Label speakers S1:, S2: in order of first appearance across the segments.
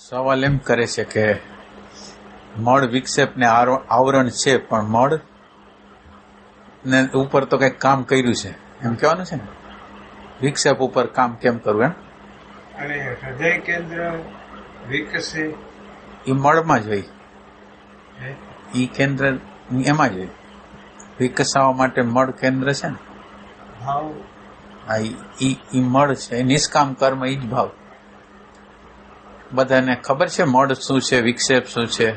S1: સવાલ એમ કરે છે કે મળ વિક્ષેપ ને આવરણ છે, પણ મળ ને ઉપર તો કઈક કામ કર્યું છે એમ કહેવાનું છે ને. વિક્ષેપ ઉપર કામ કેમ કરવું એમ?
S2: અને હૃદય કેન્દ્ર વિકસે
S1: એ મળમાં જ હોય, ઈ કેન્દ્ર એમાં જ હોય. વિકસાવવા માટે મળ કેન્દ્ર છે ને.
S2: ભાવ
S1: હા, ઈ મળ છે, નિષ્કામ કર્મ ઈ જ ભાવ. બધાને ખબર છે મળ શું છે, વિક્ષેપ શું છે,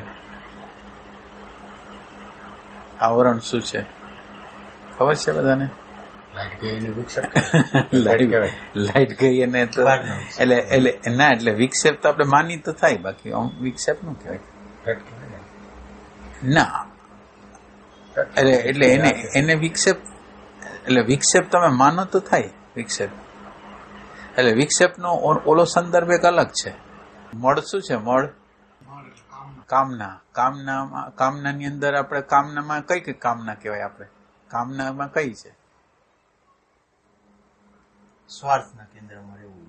S1: આવરણ શું છે, ખબર છે બધાને? લાઈટ ગઈ અને તો એટલે ના, એટલે વિક્ષેપ તો આપણે માની તો થાય, બાકી વિક્ષેપ નું કહેવાય ના. એટલે એને વિક્ષેપ, એટલે વિક્ષેપ તમે માનો તો થાય વિક્ષેપ. એટલે વિક્ષેપનો ઓલો સંદર્ભ એક અલગ છે. મળ શું છે? મળ કામના. કામનાની અંદર આપણે કામનામાં કઈ કામના કહેવાય? આપણે કામનામાં કઈ છે?
S3: સ્વાર્થના કેન્દ્રમાં રહેવું.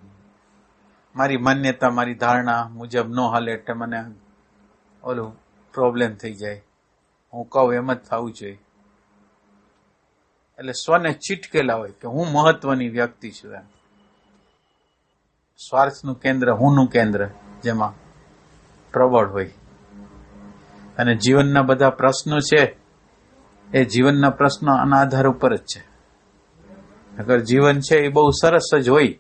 S1: મારી માન્યતા, મારી ધારણા મુજબ ન હાલે એટલે મને ઓલું પ્રોબ્લેમ થઈ જાય, હું કહું એમ જ થવું જોઈએ. એટલે સ્વને ચીટકેલા હોય કે હું મહત્વની વ્યક્તિ છું એમ. સ્વાર્થનું કેન્દ્ર, હુંનું કેન્દ્ર, જેમાં પ્રબળ હોય. અને જીવનના બધા પ્રશ્નો છે એ જીવનના પ્રશ્નો આના આધાર ઉપર જ છે. અગર જીવન છે એ બહુ સરસ જ હોય,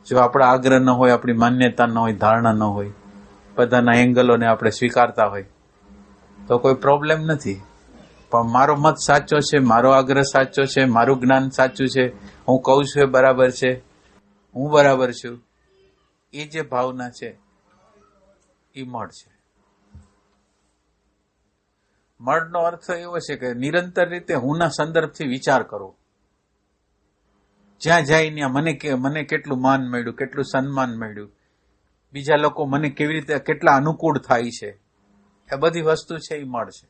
S1: જો આપણા આગ્રહ ન હોય, આપણી માન્યતા ન હોય, ધારણા ન હોય, બધાના એંગલોને આપણે સ્વીકારતા હોય, તો કોઈ પ્રોબ્લેમ નથી. પણ મારો મત સાચો છે, મારો આગ્રહ સાચો છે, મારું જ્ઞાન સાચું છે, હું કહું છું એ બરાબર છે, હું બરાબર છું, એ જે ભાવના છે એ મળ છે. મળનો અર્થ એવો છે કે નિરંતર રીતે હુંના સંદર્ભથી વિચાર કરવો. જ્યાં જાય ત્યાં મને કેટલું માન મળ્યું, કેટલું સન્માન મળ્યું, બીજા લોકો મને કેવી રીતે કેટલા અનુકૂળ થાય છે, એ બધી વસ્તુ છે એ મળ છે.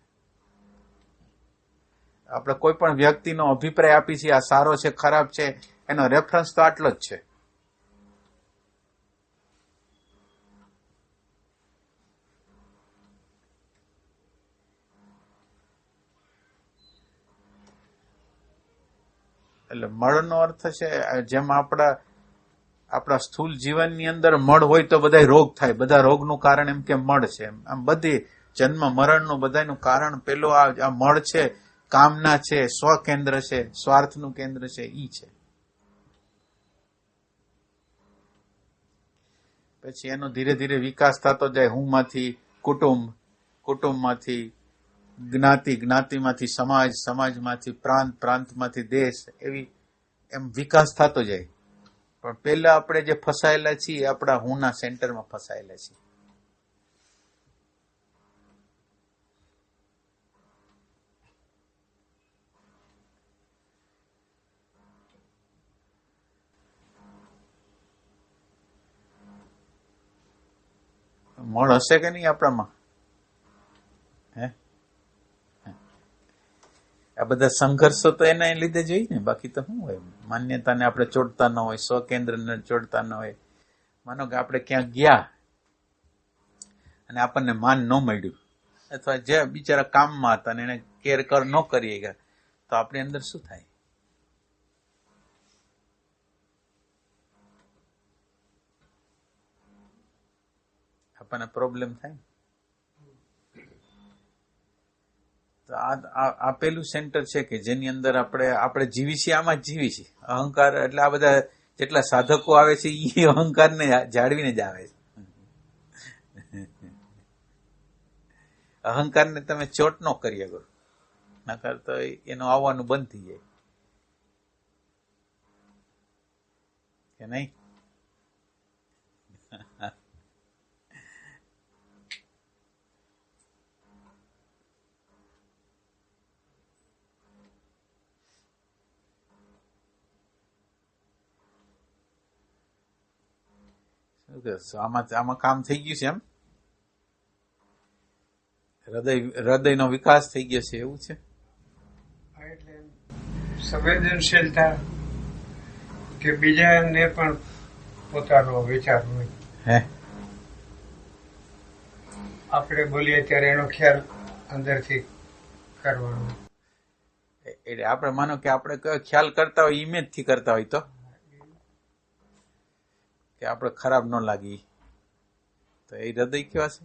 S1: આપણે કોઈ પણ વ્યક્તિનો અભિપ્રાય આપી છીએ, આ સારો છે, ખરાબ છે, એનો રેફરન્સ તો આટલો જ છે. એટલે મળનો અર્થ છે, જેમ આપણા સ્થૂલ જીવનની અંદર મળ હોય તો બધા રોગ થાય, બધા રોગનું કારણ એમ કે મળ છે. આમ બધી જન્મ મરણનું બધાનું કારણ પેલો આ મળ છે, કામના છે, સ્વ કેન્દ્ર છે, સ્વાર્થનું કેન્દ્ર છે, ઈ છે. પછી એનો ધીરે ધીરે વિકાસ થતો જાય. હું માંથી કુટુંબ, કુટુંબમાંથી જ્ઞાતિ, જ્ઞાતિમાંથી સમાજ, સમાજમાંથી પ્રાંત, પ્રાંતમાંથી દેશ, એવી એમ વિકાસ થતો જાય. પણ પેલા આપણે જે ફસાયેલા છીએ એ આપણા હુંના સેન્ટરમાં ફસાયેલા છીએ. મળ હશે કે નહીં આપણામાં? હે, આ બધા સંઘર્ષો તો એના લીધે જ હોય ને, બાકી તો શું હોય? માન્યતાને આપણે ચોડતા ન હોય, સ્વકેન્દ્રને ચોડતા ન હોય. માનો કે આપણે ક્યાંક ગયા અને આપણને માન ન મળ્યું, અથવા જે બિચારા કામમાં હતા અને એને કેર ન કરી ગયા, તો આપણી અંદર શું થાય? આપણને પ્રોબ્લેમ થાય. તો આ પેલું સેન્ટર છે કે જેની અંદર આપણે જીવી છીએ, આમાં જ જીવી છીએ. અહંકાર એટલે આ બધા જેટલા સાધકો આવે છે એ અહંકારને જાળવીને જ આવે છે. અહંકારને તમે ચોટ ન કરી શકો, નકર તો એનું આવવાનું બંધ થઈ જાય કે નહીં. આમાં કામ થઈ ગયું છે એમ? હૃદયનો વિકાસ થઈ ગયો છે એવું છે?
S2: એટલે સંવેદનશીલતા કે બીજાને પણ પોતાનો વિચાર હોય.
S1: હે,
S2: આપણે બોલીએ ત્યારે એનો ખ્યાલ અંદરથી કરવાનો.
S1: એટલે આપણે માનો કે આપણે કયો ખ્યાલ કરતા હોય ઇમેજ થી કરતા હોય તો કે આપણે ખરાબ ન લાગી તો એ હૃદય કેવા છે?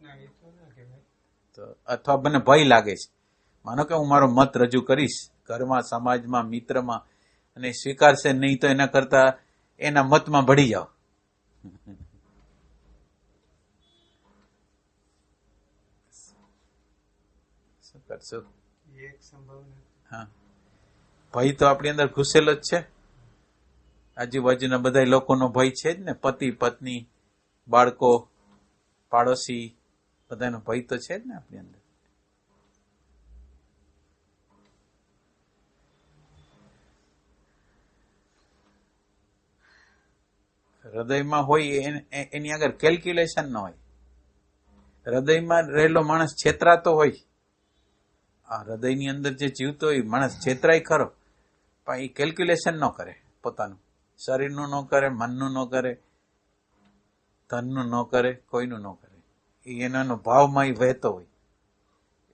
S2: ના, એ તો ના કહેવાય.
S1: તો અથવા મને ભય લાગે છે, માનો કે હું મારો મત રજૂ કરીશ ઘરમાં, સમાજમાં, મિત્રમાં, અને સ્વીકારશે નહીં તો એના કરતા એના મતમાં ભળી જાઓ. શું કરશું?
S2: એ એક સંભાવના.
S1: હા, ભય તો આપણી અંદર ઘૂસેલો જ છે. આજુબાજુના બધા લોકોનો ભય છે જ ને, પતિ, પત્ની, બાળકો, પાડોશી, બધાનો ભય તો છે જ ને આપણી અંદર. હૃદયમાં હોય એની આગળ કેલ્ક્યુલેશન ન હોય. હૃદયમાં રહેલો માણસ છેતરાતો હોય. આ હૃદયની અંદર જે જીવતો હોય માણસ છેતરાય ખરો, પણ એ કેલ્ક્યુલેશન ન કરે પોતાનું, શરીરનું ન કરે, મનનું ન કરે, ધનનું ન કરે, કોઈનું ન કરે. એનો ભાવમાં એ વહેતો હોય.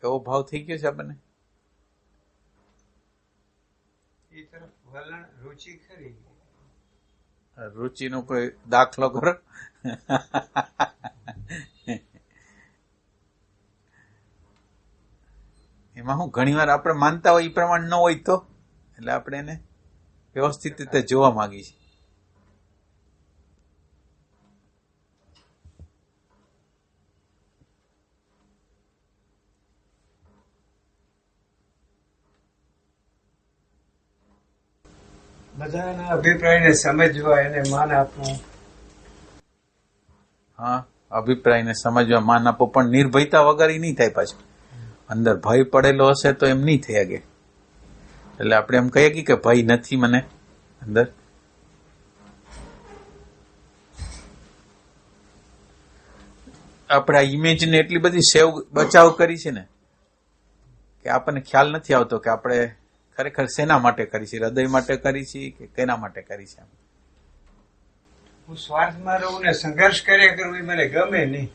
S1: એવો ભાવ થઈ ગયો છે આપણને.
S2: એ તરફ વલણ, રુચિ ખરી.
S1: રુચિનો કોઈ દાખલો કરો. એમાં હું ઘણી વાર આપણે માનતા હોય એ પ્રમાણે ન હોય તો, એટલે આપણે એને વ્યવસ્થિત રીતે જોવા માંગીએ છીએ.
S2: બધાના અભિપ્રાયને સમજવા, એને માન આપવું.
S1: હા, અભિપ્રાયને સમજવા માન આપો, પણ નિર્ભયતા વગર એ નહીં થાય પાછું. અંદર ભય પડેલો હશે તો એમ નહીં થઈ શકે. એટલે આપણે એમ કહીએ કે ભય નથી મને અંદર. આપણે આ ઇમેજને એટલી બધી બચાવ કરી છે ને કે આપણને ખ્યાલ નથી આવતો કે આપણે ખરેખર શેના માટે કરી છે. હૃદય માટે કરી છે કે કેના માટે કરી છે.
S2: હું સ્વાર્થમાં રહું ને સંઘર્ષ કર્યા કરું, એ મને ગમે નહીં.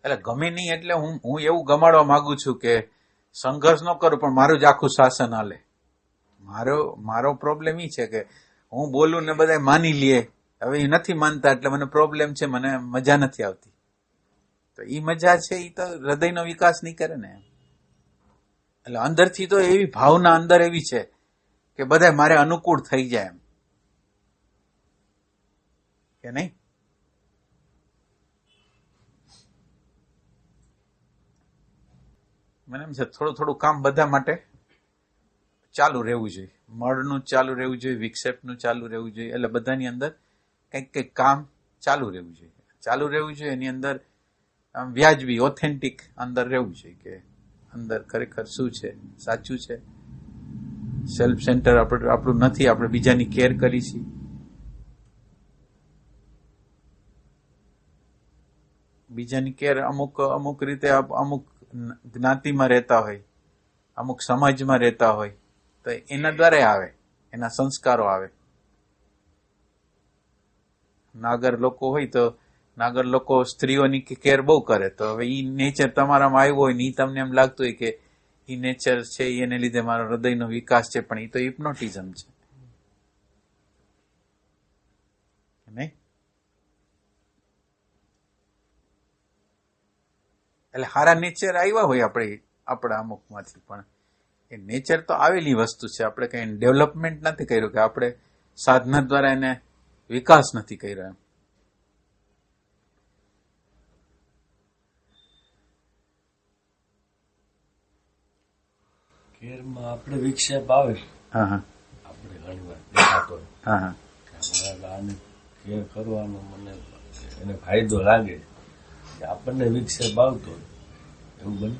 S1: એટલે ગમે નહીં એટલે હું એવું ગમાડવા માંગુ છું કે સંઘર્ષ ન કરું પણ મારું જ આખું શાસન હાલે. મારો પ્રોબ્લેમ એ છે કે હું બોલું ને બધા માની લે. હવે એ નથી માનતા એટલે મને પ્રોબ્લેમ છે, મને મજા નથી આવતી. તો એ મજા છે એ તો હૃદયનો વિકાસ નહીં કરે ને. એટલે અંદરથી તો એવી ભાવના અંદર એવી છે કે બધા મારે અનુકૂળ થઈ જાય એમ, કે નહીં? મને એમ છે થોડું કામ બધા માટે ચાલુ રહેવું જોઈએ. મળનું ચાલુ રહેવું જોઈએ, વિક્ષેપનું ચાલુ રહેવું જોઈએ. એટલે બધાની અંદર કંઈક કામ ચાલુ રહેવું જોઈએ. ચાલુ રહેવું જોઈએ એની અંદર આમ વ્યાજબી, ઓથેન્ટિક અંદર રહેવું જોઈએ કે અંદર ખરેખર શું છે, સાચું છે. સેલ્ફ સેન્ટર આપણું નથી, આપણે બીજાની કેર કરી છીએ. બીજાની કેર અમુક રીતે અમુક જ્ઞાતિમાં રહેતા હોય, અમુક સમાજમાં રહેતા હોય તો એના દ્વારા આવે, એના સંસ્કારો આવે. નાગર લોકો હોય તો નાગર લોકો સ્ત્રીઓની કેર બહુ કરે, તો હવે ઈ નેચર તમારામાં આવ્યું હોય ને ઈ તમને એમ લાગતું હોય કે ઈ નેચર છે એને લીધે મારો હૃદયનો વિકાસ છે, પણ એ તો હિપ્નોટિઝમ છે, નહીં? એટલે સારા નેચર આવ્યા હોય આપણા અમુકમાંથી, પણ એ નેચર તો આવેલી વસ્તુ છે. આપણે કઈ ડેવલપમેન્ટ નથી કર્યું, કે આપણે સાધના દ્વારા એને વિકાસ નથી કર્યો એમ.
S4: કેરમાં આપણે વિક્ષેપ આવે,
S1: હા,
S4: આપણે ઘણી વાર દેખાતો હોય
S1: હા,
S4: કે અમારા આને કેર કરવાનો મને એને ફાયદો લાગે, આપણને વિક્ષેપ આવતો હોય એવું બને.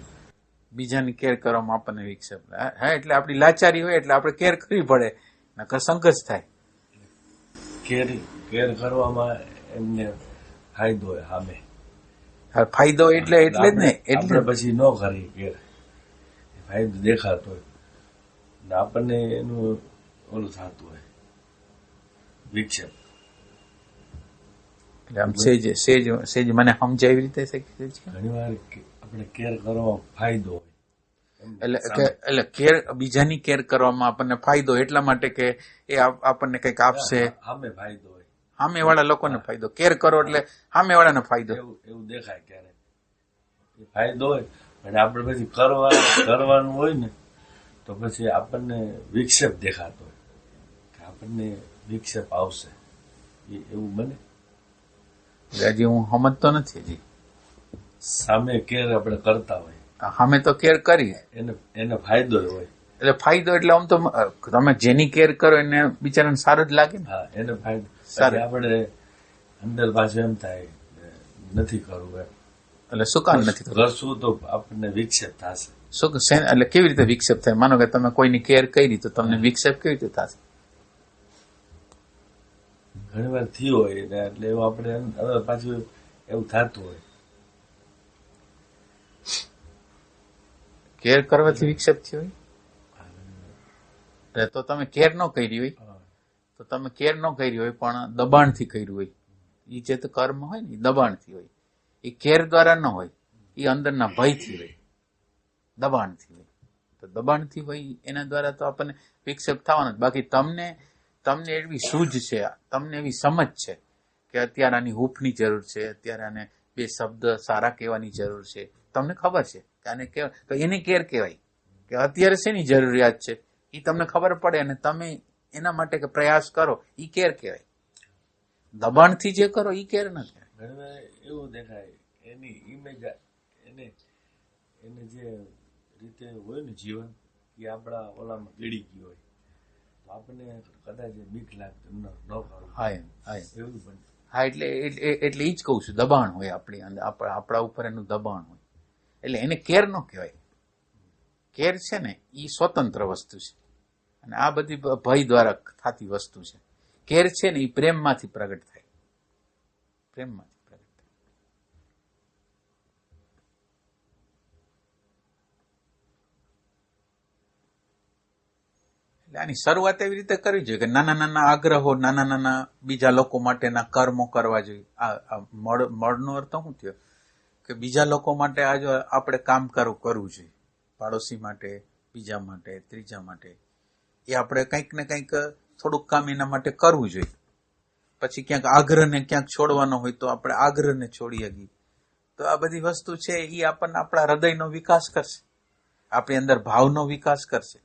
S1: બીજાની કેર કરવામાં આપણને વિક્ષેપ, હા, એટલે આપણી લાચારી હોય એટલે આપણે કેર કરવી પડે, નકર સંઘર્ષ થાય.
S4: કેર કરવામાં એમને ફાયદો હોય સામે.
S1: ફાયદો એટલે જ ને, એટલે
S4: આપણે પછી ન કરીએ કેર, ફાયદો દેખાતો હોય ને આપણને એનું ઓલું થતું હોય વિક્ષેપ.
S1: એટલે આમ સેજ સેજ સેજ મને સમજાય એવી રીતે છે કે છે?
S4: ઘણી વાર આપણે કેર કરવામાં ફાયદો હોય
S1: એટલે કેર, બીજાની કેર કરવામાં આપણને ફાયદો એટલા માટે કે એ આપણને કંઈક આપશે,
S4: સામે ફાયદો હોય,
S1: સામેવાળા લોકોને ફાયદો. કેર કરો એટલે સામેવાળાને ફાયદો.
S4: એવું દેખાય ક્યારે એ ફાયદો હોય અને આપણે પછી કરવાનું હોય ને તો પછી આપણને વિક્ષેપ દેખાતો હોય કે આપણને વિક્ષેપ આવશે, એવું બને.
S1: હજી હું સમજતો નથી. હજી
S4: સામે કેર આપણે કરતા હોય,
S1: સામે તો કેર કરી,
S4: એને ફાયદો હોય.
S1: એટલે ફાયદો એટલે આમ તો તમે જેની કેર કરો એને બિચારાને સારું જ લાગે ને.
S4: હા, એને ફાયદો.
S1: સારું.
S4: આપણે અંદર પાછું એમ થાય નથી કરવું એમ.
S1: એટલે શું કામ નથી થતું?
S4: કરશું તો આપણને વિક્ષેપ થશે.
S1: એટલે કેવી રીતે વિક્ષેપ થાય? માનો કે તમે કોઈની કેર કરી તો તમને વિક્ષેપ કેવી રીતે થશે?
S4: ઘણી વાર થયું હોય ને એટલે એવું આપણે હવે પાછું એવું થતું હોય.
S1: કેર કરવાથી વિક્ષેપ થયો હોય તો તમે કેર ન કરી હોય તો તમે કેર ન કરી હોય પણ દબાણથી કર્યું હોય, એ જે તો કર્મ હોય ને એ દબાણથી હોય. એ કેર દ્વારા ન હોય, એ અંદરના ભયથી હોય, દબાણથી હોય. તો દબાણથી હોય એના દ્વારા તો આપણને વિક્ષેપ થવાનો જ. બાકી તમને એવી સૂઝ છે, તમને એવી સમજ છે કે અત્યારે આની હૂંફની જરૂર છે, અત્યારે આને બે શબ્દ સારા કહેવાની જરૂર છે, તમને ખબર છે કે આને કહેવાય તો એને કેર કહેવાય. કે અત્યારે શેની જરૂરિયાત છે એ તમને ખબર પડે અને તમે એના માટે કે પ્રયાસ કરો, એ કેર કહેવાય. દબાણથી જે કરો એ કેર ન કહેવાય.
S4: ઘણી વાર એવું દેખાય એની ઇમેજ, એને જે રીતે હોય ને જીવન એ આપણા ઓલામાં ગળી ગયું હોય તો આપણને કદાચ બીક લાગતી ન કરવું.
S1: હા
S4: એવું પણ.
S1: હા, એટલે એ જ કહું છું, દબાણ હોય આપણી અંદર, આપણા ઉપર એનું દબાણ હોય. એટલે એને કેર ન કહેવાય. કેર છે ને એ સ્વતંત્ર વસ્તુ છે અને આ બધી ભય દ્વારા થતી વસ્તુ છે. કેર છે ને એ પ્રેમમાંથી પ્રગટ થાય, પ્રેમમાંથી પ્રગટ થાય. એટલે આની શરૂઆત એવી રીતે કરવી જોઈએ કે નાના નાના આગ્રહો, નાના નાના બીજા લોકો માટેના કર્મો કરવા જોઈએ. આ મળનો અર્થ શું થયો કે બીજા લોકો માટે આજે આપણે કામ કરવું જોઈએ. પાડોશી માટે, બીજા માટે, ત્રીજા માટે. એ આપણે કંઈક ને કંઈક થોડુંક કામ એના માટે કરવું જોઈએ. પછી ક્યાંક આગ્રહને ક્યાંક છોડવાનો હોય તો આપણે આગ્રહને છોડી શકીએ. તો આ બધી વસ્તુ છે એ આપણને આપણા હૃદયનો વિકાસ કરશે, આપણી અંદર ભાવનો વિકાસ કરશે.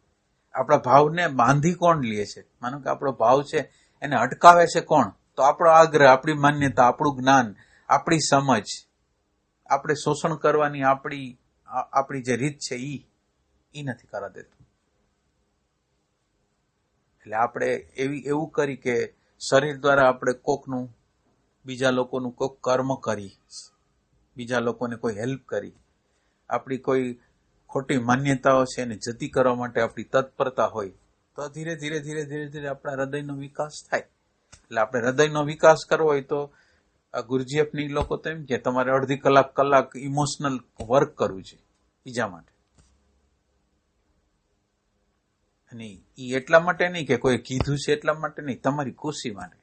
S1: આપણા ભાવને બાંધી કોણ લે છે? માનો કે આપણો ભાવ છે એને અટકાવે છે કોણ? તો આપણો આગ્રહ, આપણી માન્યતા, આપણું જ્ઞાન, આપણી સમજ. આપણે શોષણ કરવાની આપણી જે રીત છે એ નથી કરવા દેતું. એટલે આપણે એવું કરી કે શરીર દ્વારા આપણે કોકનું, બીજા લોકોનું કોક કર્મ કરી, બીજા લોકોને કોઈ હેલ્પ કરી, આપણી કોઈ ખોટી માન્યતાઓ છે એને જતી કરવા માટે આપણી તત્પરતા હોય તો ધીરે ધીરે ધીરે ધીરે ધીરે આપણા હૃદયનો વિકાસ થાય. એટલે આપણે હૃદયનો વિકાસ કરવો હોય તો આ ગુરજીએફની લોકો તો એમ કે તમારે અડધી કલાક ઇમોશનલ વર્ક કરવું છે બીજા માટે. અને એ એટલા માટે નહીં કે કોઈ કીધું છે એટલા માટે નહીં, તમારી ખુશી માટે.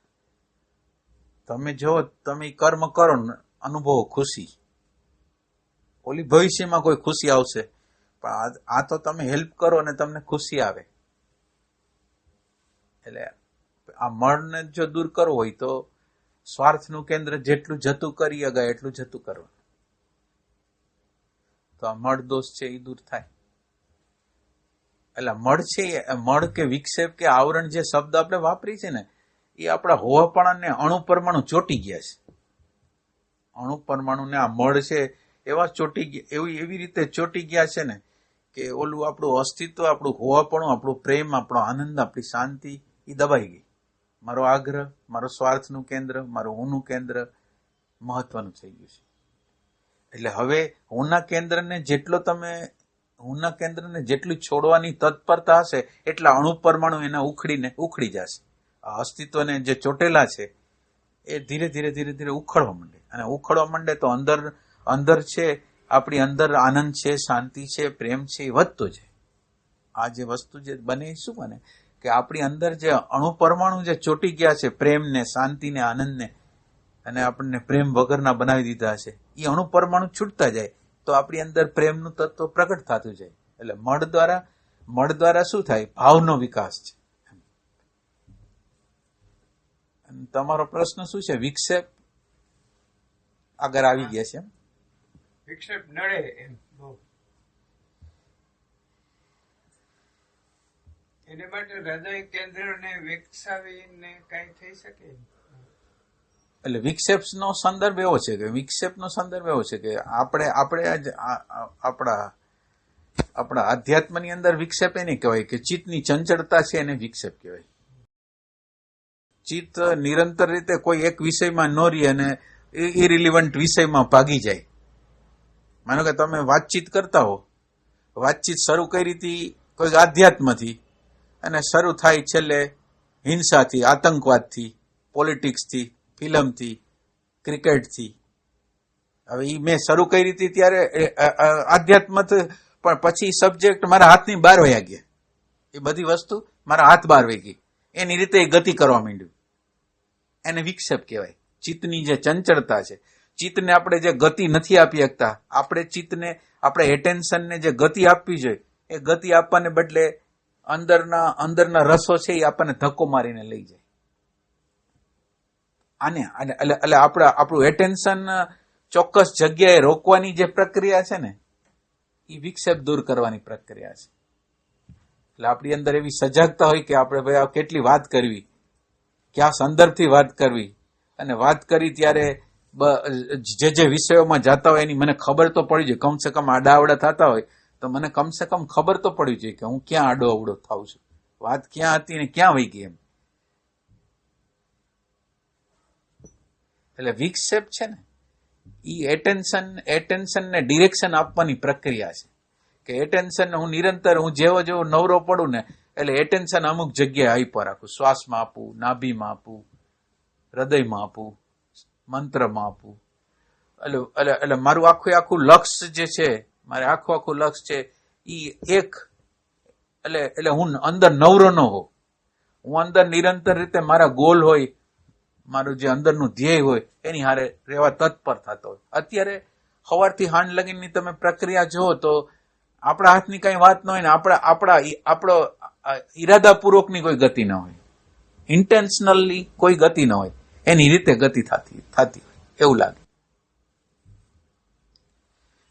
S1: તમે જો તમે કર્મ કરો ને અનુભવો ખુશી, ઓલી ભવિષ્યમાં કોઈ ખુશી આવશે, પણ આ તો તમે હેલ્પ કરો અને તમને ખુશી આવે. એટલે આ મળને જો દૂર કરવો હોય તો સ્વાર્થનું કેન્દ્ર જેટલું જતું કરી અગાય એટલું જતું કરવાનું. તો આ મળ દોષ છે એ દૂર થાય. એટલે મળ છે, મળ કે વિક્ષેપ કે આવરણ જે શબ્દ આપણે વાપરી છે ને એ આપણા હોવાપણાને અણુ પરમાણુ ચોટી ગયા છે. અણુ પરમાણુને આ મળ છે એવા ચોટી ગયા, એવી રીતે ચોટી ગયા છે ને કે ઓલું આપણું અસ્તિત્વ, આપણું હોવાપણું, આપણું પ્રેમ, આપણો આનંદ, આપણી શાંતિ એ દબાઈ ગઈ. મારો આગ્રહ, મારો સ્વાર્થનું કેન્દ્ર, મારું હુંનું કેન્દ્ર મહત્વનું થઈ ગયું છે. એટલે હવે હુંના કેન્દ્રને જેટલું છોડવાની તત્પરતા હશે એટલા અણુ પરમાણુ એના ઉખડી જશે. આ અસ્તિત્વને જે ચોટેલા છે એ ધીરે ધીરે ધીરે ધીરે ઉખડવા માંડે. અને ઉખડવા માંડે તો અંદર છે, આપણી અંદર આનંદ છે, શાંતિ છે, પ્રેમ છે, એ વધતો છે. આ જે વસ્તુ જે બને એ શું બને કે આપણી અંદર જે અણુ પરમાણુ જે ચોટી ગયા છે પ્રેમને, શાંતિને, આનંદને, અને આપણને પ્રેમ વગરના બનાવી દીધા હશે, એ અણુ પરમાણુ છૂટતા જાય તો આપણી અંદર પ્રેમનું તત્વ પ્રગટ થતું જાય. એટલે મળ દ્વારા શું થાય? ભાવનો વિકાસ છે. અને તમારો પ્રશ્ન શું છે? વિક્ષેપ આગળ આવી ગયા છે એમ?
S2: વિક્ષેપ નડે એમ બહુ. એને માટે હૃદય કેન્દ્રને વિકસાવીને કઈ થઈ શકે?
S1: એટલે વિક્ષેપનો સંદર્ભ એવો છે કે આપણે આપણા અધ્યાત્મની અંદર વિક્ષેપ એને કહેવાય કે ચિત્તની ચંચળતા છે, એને વિક્ષેપ કહેવાય. ચિત્ત નિરંતર રીતે કોઈ એક વિષયમાં ન રહી અને ઇરિલિવન્ટ વિષયમાં ભાગી જાય. માનો કે તમે વાતચીત કરતા હો, વાતચીત શરૂ કરી હતી કોઈ આધ્યાત્મથી અને શરૂ થાય છેલ્લે હિંસાથી, આતંકવાદથી, પોલિટિક્સથી, ફિલ્મથી, ક્રિકેટથી. હવે એ મેં શરૂ કરી હતી ત્યારે આધ્યાત્મ, પણ પછી સબ્જેક્ટ મારા હાથની બહાર વયા ગયા. એ બધી વસ્તુ મારા હાથ બહાર વહી ગઈ. એની રીતે એ ગતિ કરવા માંડ્યું. એને વિક્ષેપ કહેવાય. ચિત્તની જે ચંચળતા છે, ચિત્તને આપણે જે ગતિ નથી આપી શકતા, આપણે ચિત્તને, આપણે એટેન્શનને જે ગતિ આપવી જોઈએ, એ ગતિ આપવાને બદલે અંદરના રસો છે એ આપણને ધક્કો મારીને લઈ જાય. એટલે આપણું એટેન્શન ચોક્કસ જગ્યાએ રોકવાની જે પ્રક્રિયા છે ને, એ વિક્ષેપ દૂર કરવાની પ્રક્રિયા છે. એટલે આપણી અંદર એવી સજાગતા હોય કે આપણે ભાઈ આ કેટલી વાત કરવી, કયા સંદર્ભથી વાત કરવી, અને વાત કરી ત્યારે જે વિષયોમાં જતા હોય એની મને ખબર તો પડી જોઈએ. કમસે કમ આડાઅવડા થતા હોય તો મને કમસે કમ ખબર તો પડવી જોઈએ કે હું ક્યાં આડો અવડો થાઉં છું, વાત ક્યાં હતી ને ક્યાં વહી ગઈ એમ. એટલે વિક્ષેપ છે ને એ એટેન્શનને ડિરેક્શન આપવાની પ્રક્રિયા છે. કે એટેન્શન હું નિરંતર, હું જેવો નવરો પડું ને એટલે એટેન્શન અમુક જગ્યાએ આપ્યા રાખું. શ્વાસમાં આપું, નાભીમાં આપું, હૃદયમાં આપું, મંત્રમાં આપું. એટલે મારું આખું લક્ષ્ય જે છે, મારે આખું લક્ષ્ય છે એ એક. એટલે હું અંદર નવરો ન હોઉં, હું અંદર નિરંતર રીતે મારા ગોલ હોય, મારું જે અંદરનું ધ્યેય હોય એની હારે રહેવા તત્પર થતો હોય. અત્યારે સવારથી હાંજ લગીની તમે પ્રક્રિયા જુઓ તો આપણા હાથની કઈ વાત ન હોય ને આપણો ઈરાદાપૂર્વકની કોઈ ગતિ ન હોય, ઇન્ટેન્શનલી કોઈ ગતિ ન હોય, એની રીતે ગતિ થતી હોય એવું લાગે.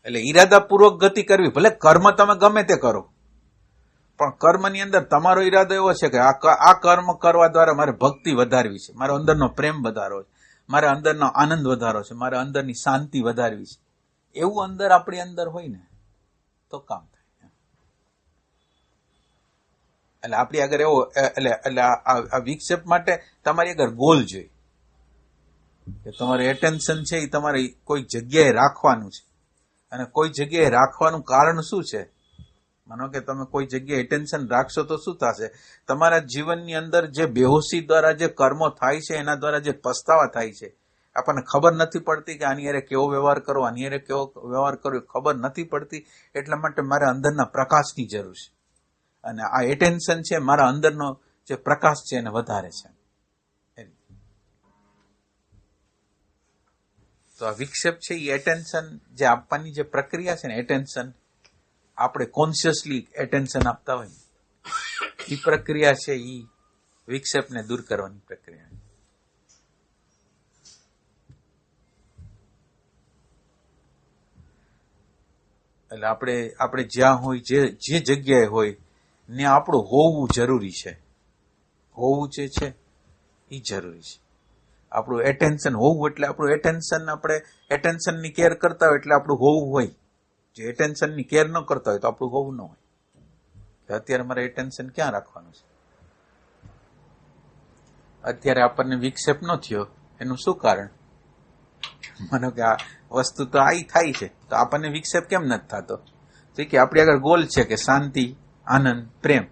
S1: એટલે ઈરાદાપૂર્વક ગતિ કરવી, ભલે કર્મ તમે ગમે તે કરો, પણ કર્મની અંદર તમારો ઈરાદો એવો છે કે આ કર્મ કરવા દ્વારા મારે ભક્તિ વધારવી છે, મારો અંદરનો પ્રેમ વધારવો છે, મારા અંદરનો આનંદ વધારવો છે, મારા અંદરની શાંતિ વધારવી છે. એવું અંદર આપણી અંદર હોય ને તો કામ થાય. એટલે આપણી આગળ એવો એટલે આ વિક્ષેપ માટે તમારી આગળ ગોલ જોઈએ કે તમારે એટેન્શન છે એ તમારે કોઈ જગ્યાએ રાખવાનું છે. અને કોઈ જગ્યાએ રાખવાનું કારણ શું છે? માનો કે તમે કોઈ જગ્યાએ એટેન્શન રાખશો તો શું થશે? તમારા જીવનની અંદર જે બેહોશી દ્વારા જે કર્મો થાય છે, એના દ્વારા જે પસ્તાવા થાય છે, આપણને ખબર નથી પડતી કે આની હારે કેવો વ્યવહાર કરવો, આની હારે કેવો વ્યવહાર કરવો, ખબર નથી પડતી. એટલા માટે મારે અંદરના પ્રકાશની જરૂર છે. અને આ એટેન્શન છે મારા અંદરનો જે પ્રકાશ છે એને વધારે છે. તો આ વિક્ષેપ છે એ એટેન્શન જે આપવાની જે પ્રક્રિયા છે ને, એટેન્શન આપણે કોન્શિયસલી એટેન્શન આપતા હોય એ પ્રક્રિયા છે, એ વિક્ષેપને દૂર કરવાની પ્રક્રિયા. એટલે આપણે જ્યાં હોય, જે જગ્યાએ હોય ને આપણું હોવું જરૂરી છે. હોવું જે છે એ જરૂરી છે. આપણું એટેન્શન હોવું એટલે આપણું એટેન્શન, આપણે એટેન્શનની કેર કરતા હોય એટલે આપણું હોવું હોય. જે એટેન્શનની કેર ન કરતા હોય તો આપણું હોવું ન હોય. અત્યારે મારે એટેન્શન ક્યાં રાખવાનું છે? અત્યારે આપણને વિક્ષેપ ન થયો એનું શું કારણ? માનો કે આ વસ્તુ તો આ થાય છે તો આપણને વિક્ષેપ કેમ નથી થતો? તો કે આપણી આગળ ગોલ છે કે શાંતિ, આનંદ, પ્રેમ,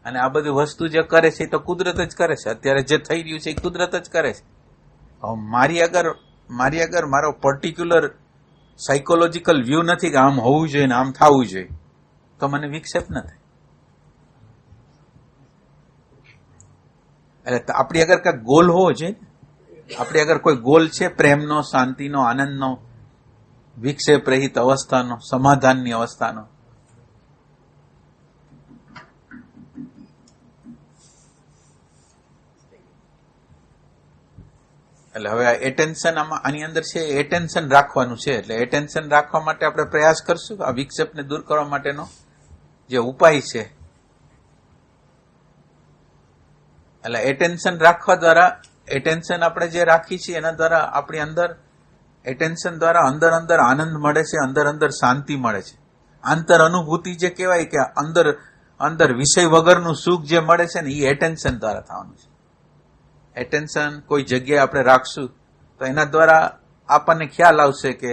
S1: અને આ બધી વસ્તુ જે કરે છે એ તો કુદરત જ કરે છે. અત્યારે જે થઈ રહ્યું છે એ કુદરત જ કરે છે. મારી આગળ મારો પર્ટિક્યુલર સાયકોલોજીકલ વ્યૂ નથી કે આમ હોવું જોઈએ ને આમ થવું જોઈએ, તો મને વિક્ષેપ ન થાય. એટલે આપણી આગળ કાંઈક ગોલ હોવો જોઈએ. આપણે અગર કોઈ ગોલ છે પ્રેમનો, શાંતિનો, આનંદનો, વિક્ષેપ રહિત અવસ્થાનો, સમાધાનની અવસ્થાનો, એટલે હવે આ એટેન્શન આની અંદર છે, એટેન્શન રાખવાનું છે. એટલે એટેન્શન રાખવા માટે આપણે પ્રયાસ કરશું. આ વિક્ષેપને દૂર કરવા માટેનો જે ઉપાય છે, એટલે એટેન્શન રાખવા દ્વારા, એટેન્શન આપણે જે રાખી છીએ એના દ્વારા આપણી અંદર, એટેન્શન દ્વારા અંદર અંદર આનંદ મળે છે, અંદર અંદર શાંતિ મળે છે. આંતર અનુભૂતિ જે કહેવાય કે અંદર અંદર વિષય વગરનું સુખ જે મળે છે ને, એ એટેન્શન દ્વારા થવાનું છે. એટેન્શન કોઈ જગ્યાએ આપણે રાખશું તો એના દ્વારા આપણને ખ્યાલ આવશે કે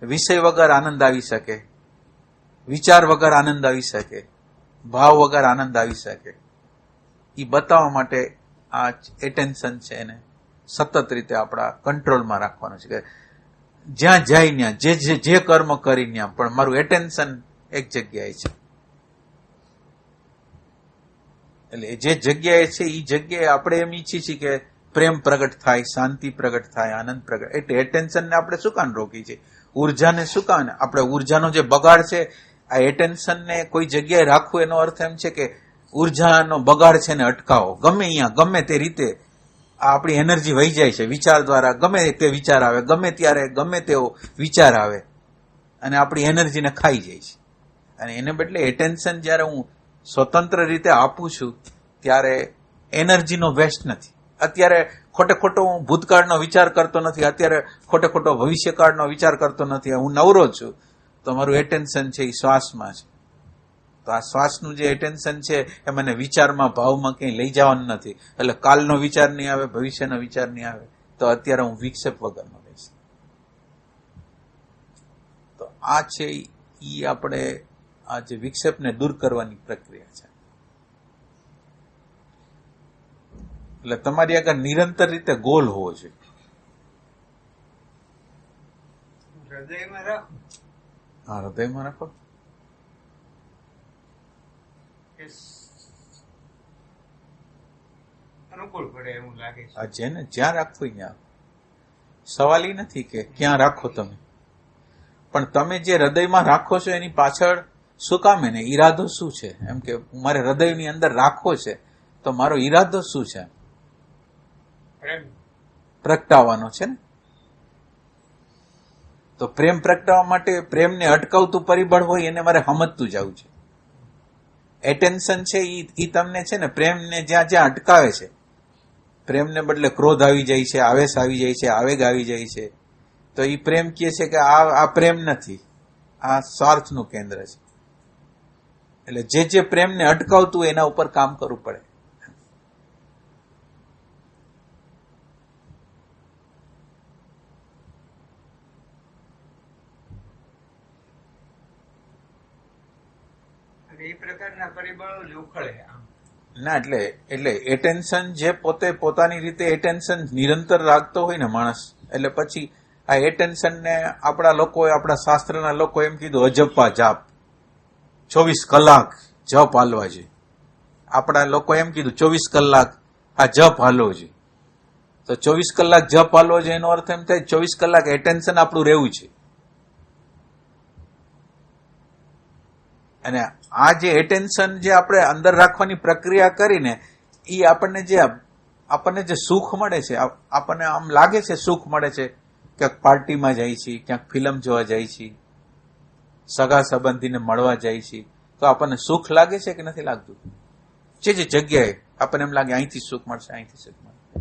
S1: વિષય વગર આનંદ આવી શકે, વિચાર વગર આનંદ આવી શકે, ભાવ વગર આનંદ આવી શકે. એ બતાવવા માટે આ એટેન્શન છે એને સતત રીતે આપણા કંટ્રોલમાં રાખવાનું છે કે જ્યાં જાય ત્યાં, જે કર્મ કરી ત્યાં પણ મારું એટેન્શન એક જગ્યાએ છે. એટલે જે જગ્યાએ છે એ જગ્યાએ આપણે એમ ઈચ્છીએ છીએ કે પ્રેમ પ્રગટ થાય, શાંતિ પ્રગટ થાય, આનંદ પ્રગટ. એટલે એટેન્શનને આપણે શું કામ રોકી છે? ઉર્જાને શું કામ? આપણે ઉર્જાનો જે બગાડ છે, આ એટેન્શનને કોઈ જગ્યાએ રાખવું એનો અર્થ એમ છે કે ઉર્જાનો બગાડ છે ને અટકાવો. ગમે અહીંયા ગમે તે રીતે આપણી એનર્જી વહી જાય છે વિચાર દ્વારા. ગમે તે વિચાર આવે, ગમે ત્યારે ગમે તેવો વિચાર આવે અને આપણી એનર્જીને ખાઈ જાય છે. અને એને બદલે એટેન્શન જ્યારે હું સ્વતંત્ર રીતે આપું છું ત્યારે એનર્જીનો વેસ્ટ નથી. અત્યારે ખોટે ખોટો હું ભૂતકાળનો વિચાર કરતો નથી, અત્યારે ખોટે ખોટો ભવિષ્યકાળનો વિચાર કરતો નથી. હું નવરો છું તો મારું એટેન્શન છે એ શ્વાસમાં છે. તો આ શ્વાસનું જે એટેન્શન છે એ મને વિચારમાં, ભાવમાં કંઈ લઈ જવાનું નથી. એટલે કાલનો વિચાર નહીં આવે, ભવિષ્યનો વિચાર નહીં આવે, તો અત્યારે હું વિક્ષેપ વગરનો રહીશ. તો આ છે એ આપણે આ જે વિક્ષેપને દૂર કરવાની પ્રક્રિયા છે. એટલે તમારી આગળ નિરંતર રીતે ગોલ હોવો જોઈએ.
S2: હૃદયમાં રાખો.
S1: હા, હૃદયમાં રાખો.
S2: અનુકૂળ પડે એવું લાગે છે.
S1: આ જેને જ્યાં રાખવું ત્યાં સવાલ એ નથી કે ક્યાં રાખો તમે, પણ તમે જે હૃદયમાં રાખો છો એની પાછળ શું કામ, એને ઈરાદો શું છે? એમ કે મારે હૃદયની અંદર રાખવો છે તો મારો ઈરાદો શું છે? પ્રગટાવવાનો છે ને. તો પ્રેમ પ્રગટાવવા માટે પ્રેમને અટકાવતું પરિબળ હોય એને મારે સમજતું જવું છે. એટેન્શન છે એ તમને છે ને પ્રેમને જ્યાં જ્યાં અટકાવે છે, પ્રેમને બદલે ક્રોધ આવી જાય છે, આવેશ આવી જાય છે, આવેગ આવી જાય છે, તો એ પ્રેમ કહે છે કે આ પ્રેમ નથી, આ સ્વાર્થનું કેન્દ્ર છે. એટલે જે પ્રેમને અટકાવતું એના ઉપર કામ કરવું પડે.
S2: એ પ્રકારના પરિબળો જ ઉખળે આમ.
S1: ના, એટલે એટેન્શન જે પોતે પોતાની રીતે એટેન્શન નિરંતર રાખતો હોય ને માણસ, એટલે પછી આ એટેન્શનને આપણા લોકોએ, આપણા શાસ્ત્રના લોકો એમ કીધું અજપ્પા જાપ, 24 કલાક જપ હાલવા જોઈએ. આપણા લોકો એમ કીધું 24 કલાક આ જપ હાલવો જોઈએ. તો 24 કલાક જપ હાલવો જોઈએ એનો અર્થ એમ થાય 24 કલાક એટેન્શન આપણું રહેવું છે. અને આ જે એટેન્શન જે આપણે અંદર રાખવાની પ્રક્રિયા કરીને એ આપણને જે સુખ મળે છે, આપણને આમ લાગે છે સુખ મળે છે, ક્યાંક પાર્ટીમાં જાય છે, ક્યાંક ફિલ્મ જોવા જાય છે, સગા સંબંધીને મળવા જાય છે, તો આપણને સુખ લાગે છે કે નથી લાગતું? જે જગ્યાએ આપણને એમ લાગે અહીંથી સુખ મળશે, અહીંથી સુખ મળશે,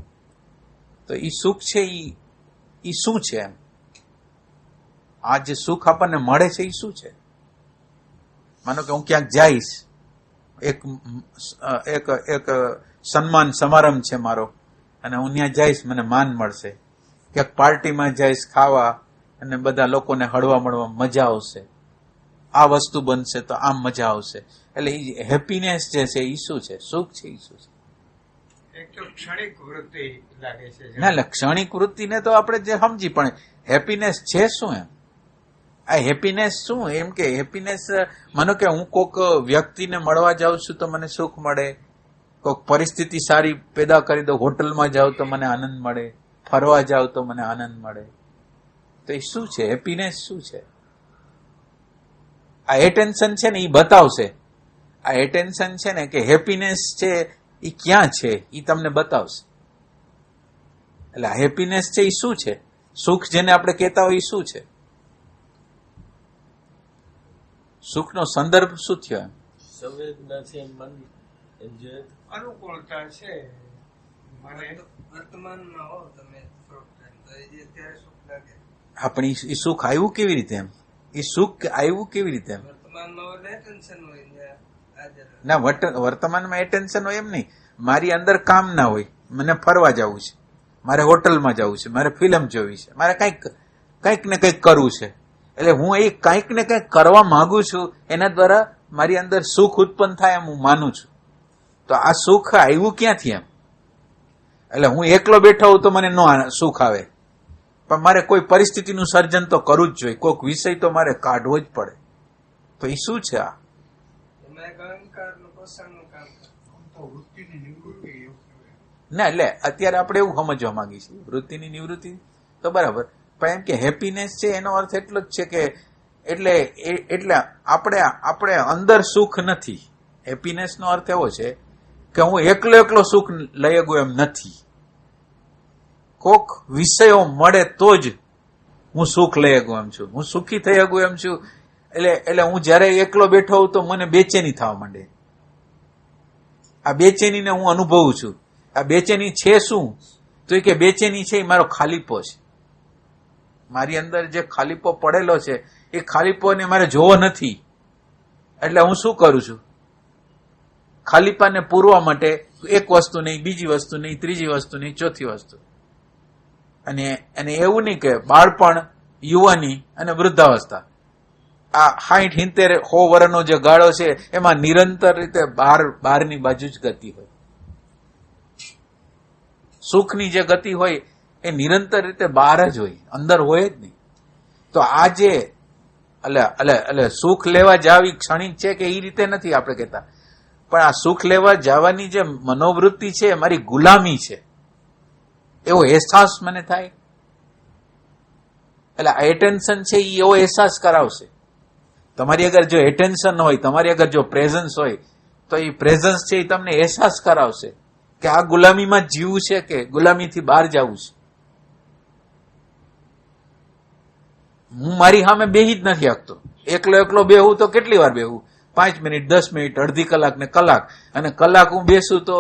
S1: તો એ સુખ છે એ શું છે? એમ આ જે સુખ આપણને મળે છે એ શું છે? માનો કે હું ક્યાંક જઈશ, એક સન્માન સમારંભ છે મારો, અને હું ત્યાં જઈશ, મને માન મળશે. ક્યાંક પાર્ટીમાં જઈશ ખાવા, અને બધા લોકોને હળવા મળવા મજા આવશે, આ વસ્તુ બનશે તો આમ મજા આવશે. એટલે એ હેપીનેસ જે છે એ શું છે? સુખ છે એ શું છે?
S2: એક તો ક્ષણિક વૃત્તિ લાગે છે.
S1: ના, એટલે ક્ષણિક વૃત્તિને તો આપણે જે સમજી, પણ હેપીનેસ છે શું? એમ આ હેપીનેસ શું? એમ કે હેપીનેસ માનો કે હું કોઈક વ્યક્તિને મળવા જાઉં છું તો મને સુખ મળે, કોઈક પરિસ્થિતિ સારી પેદા કરી દઉં, હોટલમાં જાઉં તો મને આનંદ મળે, ફરવા જાવ તો મને આનંદ મળે. તો એ શું છે? હેપીનેસ શું છે? આ એટેન્શન છે ને એ બતાવશે. આ એટેન્શન છે ને કે હેપીનેસ છે એ ક્યાં છે એ તમને બતાવશે. એટલે આ હેપીનેસ છે એ શું છે? સુખ જેને આપણે કહેતા હોય એ શું છે? સુખનો સંદર્ભ શું થયો? એમ
S4: સંવેદના છે, મન જે
S2: અનુકૂળતા છે. મને
S3: વર્તમાનમાં હો તમે થોડોક ટાઈમ તો એ જે અત્યારે સુખ લાગે.
S1: આપણે એ સુખ આવ્યું કેવી રીતે? એમ એ સુખ આવ્યું કેવી રીતે? એમ
S3: વર્તમાનમાં એટલે ટેન્શન હોય ને હાજર.
S1: ના, વર્તમાનમાં એ ટેન્શન હોય એમ નહીં. મારી અંદર કામ ના હોય, મને ફરવા જવું છે, મારે હોટલમાં જવું છે, મારે ફિલ્મ જોવી છે, મારે કંઈક ને કંઈક કરવું છે. એટલે હું એ કંઈક ને કંઈક કરવા માંગુ છું, એના દ્વારા મારી અંદર સુખ ઉત્પન્ન થાય એમ હું માનું છું. તો આ સુખ આવ્યું ક્યાંથી? એમ એટલે હું એકલો બેઠો હોઉં તો મને નો સુખ આવે, પણ મારે કોઈ પરિસ્થિતિનું સર્જન તો કરવું જ જોઈએ, કોઈક વિષય તો મારે કાઢવો જ પડે. તો એ શું છે? આ
S3: એમાં એક અહંકારનું પોષણનું કામ કરે.
S2: તો વૃત્તિની નિવૃત્તિ એવું કહેવાય.
S1: ના, એટલે અત્યારે આપણે એવું સમજવા માંગી છીએ વૃત્તિની નિવૃત્તિ, તો બરાબર. પણ એમ કે હેપીનેસ છે એનો અર્થ એટલો જ છે કે એટલે આપણે અંદર સુખ નથી. હેપીનેસ નો અર્થ એવો છે કે હું એકલો સુખ લઈ શકું એમ નથી. કોક વિષયો મળે તો જ હું સુખ લઈ શકું એમ છું, હું સુખી થઈ શકું એમ છું. એટલે હું જયારે એકલો બેઠો હોઉં તો મને બેચેની થવા માંડે. આ બેચેનીને હું અનુભવું છું. આ બેચેની છે શું? તો એ કે બેચેની છે એ મારો ખાલીપો છે. મારી અંદર જે ખાલીપો પડેલો છે એ ખાલીપોને મારે જોવો નથી. એટલે હું શું કરું છું? ખાલીપાને પૂરવા માટે એક વસ્તુ નહીં, બીજી વસ્તુ નહીં, ત્રીજી વસ્તુ નહીં, ચોથી વસ્તુ. અને એવું નહીં કે બાળપણ, યુવાની અને વૃદ્ધાવસ્થા, આ 60-70 વર્ષનો જે ગાળો છે એમાં નિરંતર રીતે બહારની બાજુ જ ગતિ હોય. સુખની જે ગતિ હોય એ નિરંતર રીતે બહાર જ હોય, અંદર હોય જ નહીં. તો આ જે એટલે સુખ લેવા જાવી ક્ષણિક છે કે એ રીતે નથી આપણે કહેતા, પણ આ સુખ લેવા જવાની જે મનોવૃત્તિ છે એ મારી ગુલામી છે એવો અહેસાસ મને થાય. એટલે આ એટેન્શન છે એ એવો અહેસાસ કરાવશે. તમારી અગર જો એટેન્શન હોય, તમારી અગર જો પ્રેઝન્સ હોય, તો એ પ્રેઝન્સ છે એ તમને અહેસાસ કરાવશે કે આ ગુલામીમાં જીવવું છે કે ગુલામીથી બહાર જવું છે. હું મારી સામે બેહી જ નથી શકતો. એકલો બેહું તો કેટલી વાર બેહું? 5 મિનિટ, 10 મિનિટ, અડધી કલાક ને કલાક. અને કલાક હું બેસું તો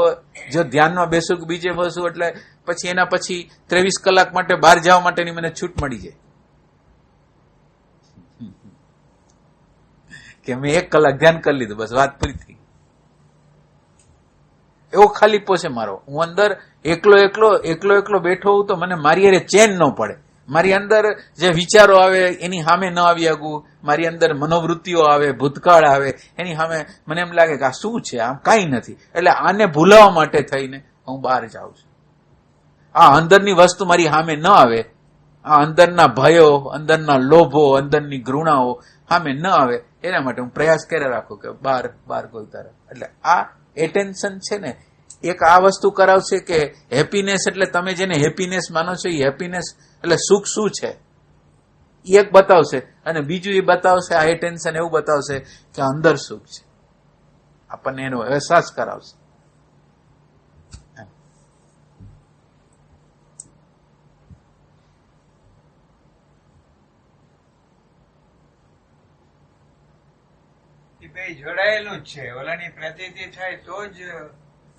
S1: જો ધ્યાનમાં બેસું કે બીજે બેસું એટલે પછી એના પછી 23 કલાક માટે બહાર જવા માટેની મને છૂટ મળી જાય કે મેં 1 કલાક ધ્યાન કરી લીધું, બસ વાત પૂરી થઈ. એવો ખાલીપો છે મારો. હું અંદર એકલો બેઠો હોઉં તો મને મારી હારે ચેન ન પડે. મારી અંદર જે વિચારો આવે એની સામે ન આવી શકું. મારી અંદર મનોવૃત્તિઓ આવે, ભૂતકાળ આવે, એની સામે મને એમ લાગે કે આ શું છે, આમ કાંઈ નથી. એટલે આને ભૂલાવવા માટે થઈને હું બહાર જાઉં છું. આ અંદરની વસ્તુ મારી સામે ન આવે, આ અંદરના ભયો, અંદરના લોભો, અંદરની ઘૃણાઓ સામે ન આવે, એના માટે હું પ્રયાસ કર્યા રાખું કે બહાર કોઈ તરફ. એટલે આ એટેન્શન છે ને એક આ વસ્તુ કરાવશે કે હેપીનેસ એટલે તમે જેને હેપીનેસ માનો છો એ હેપીનેસ એટલે સુખ શું છે એ એક બતાવશે. અને બીજું એ બતાવશે, આ એટેન્શન એવું બતાવશે કે અંદર સુખ છે. આપણને એનો અહેસાસ કરાવશે.
S2: એ બે જોડાયેલું જ છે. ઓલાની પ્રતીતિ થાય તો જ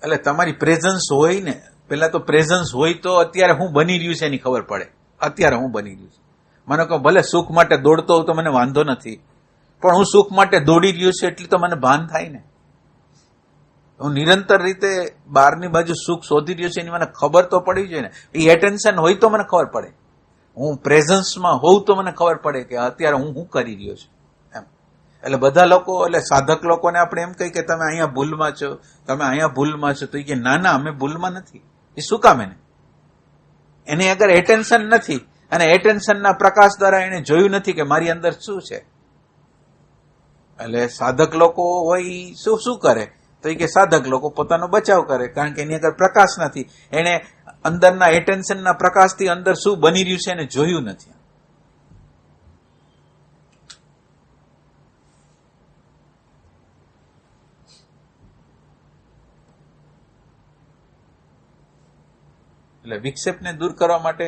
S1: એટલે તમારી પ્રેઝન્સ હોય ને, પેલા તો પ્રેઝન્સ હોય તો અત્યારે હું બની રહ્યું છે એની ખબર પડે. અત્યારે હું બની રહ્યું છું. મને કહો ભલે સુખ માટે દોડતો હોઉં તો મને વાંધો નથી, પણ હું સુખ માટે દોડી રહ્યો છું એટલી તો મને ભાન થાય ને. હું નિરંતર રીતે બહારની બાજુ સુખ શોધી રહ્યો છું એની મને ખબર તો પડવી જોઈએ ને. એ એટેન્શન હોય તો મને ખબર પડે. હું પ્રેઝન્સમાં હોઉં તો મને ખબર પડે કે અત્યારે હું કરી રહ્યો છું એમ. એટલે બધા લોકો, એટલે સાધક લોકોને આપણે એમ કહીએ કે તમે અહીંયા ભૂલમાં છો, તમે અહીંયા ભૂલમાં છો, તો એ કે ના અમે ભૂલમાં નથી. એ શું કામ? એને અગર એટેન્શન નથી અને એટેન્શનના પ્રકાશ દ્વારા એને જોયું નથી કે મારી અંદર શું છે. એટલે સાધક લોકો હોય શું કરે? તો એ કે સાધક લોકો પોતાનો બચાવ કરે, કારણ કે એની આગળ પ્રકાશ નથી. એને અંદરના એટેન્શનના પ્રકાશથી અંદર શું બની રહ્યું છે એને જોયું નથી. એટલે વિક્ષેપને દૂર કરવા માટે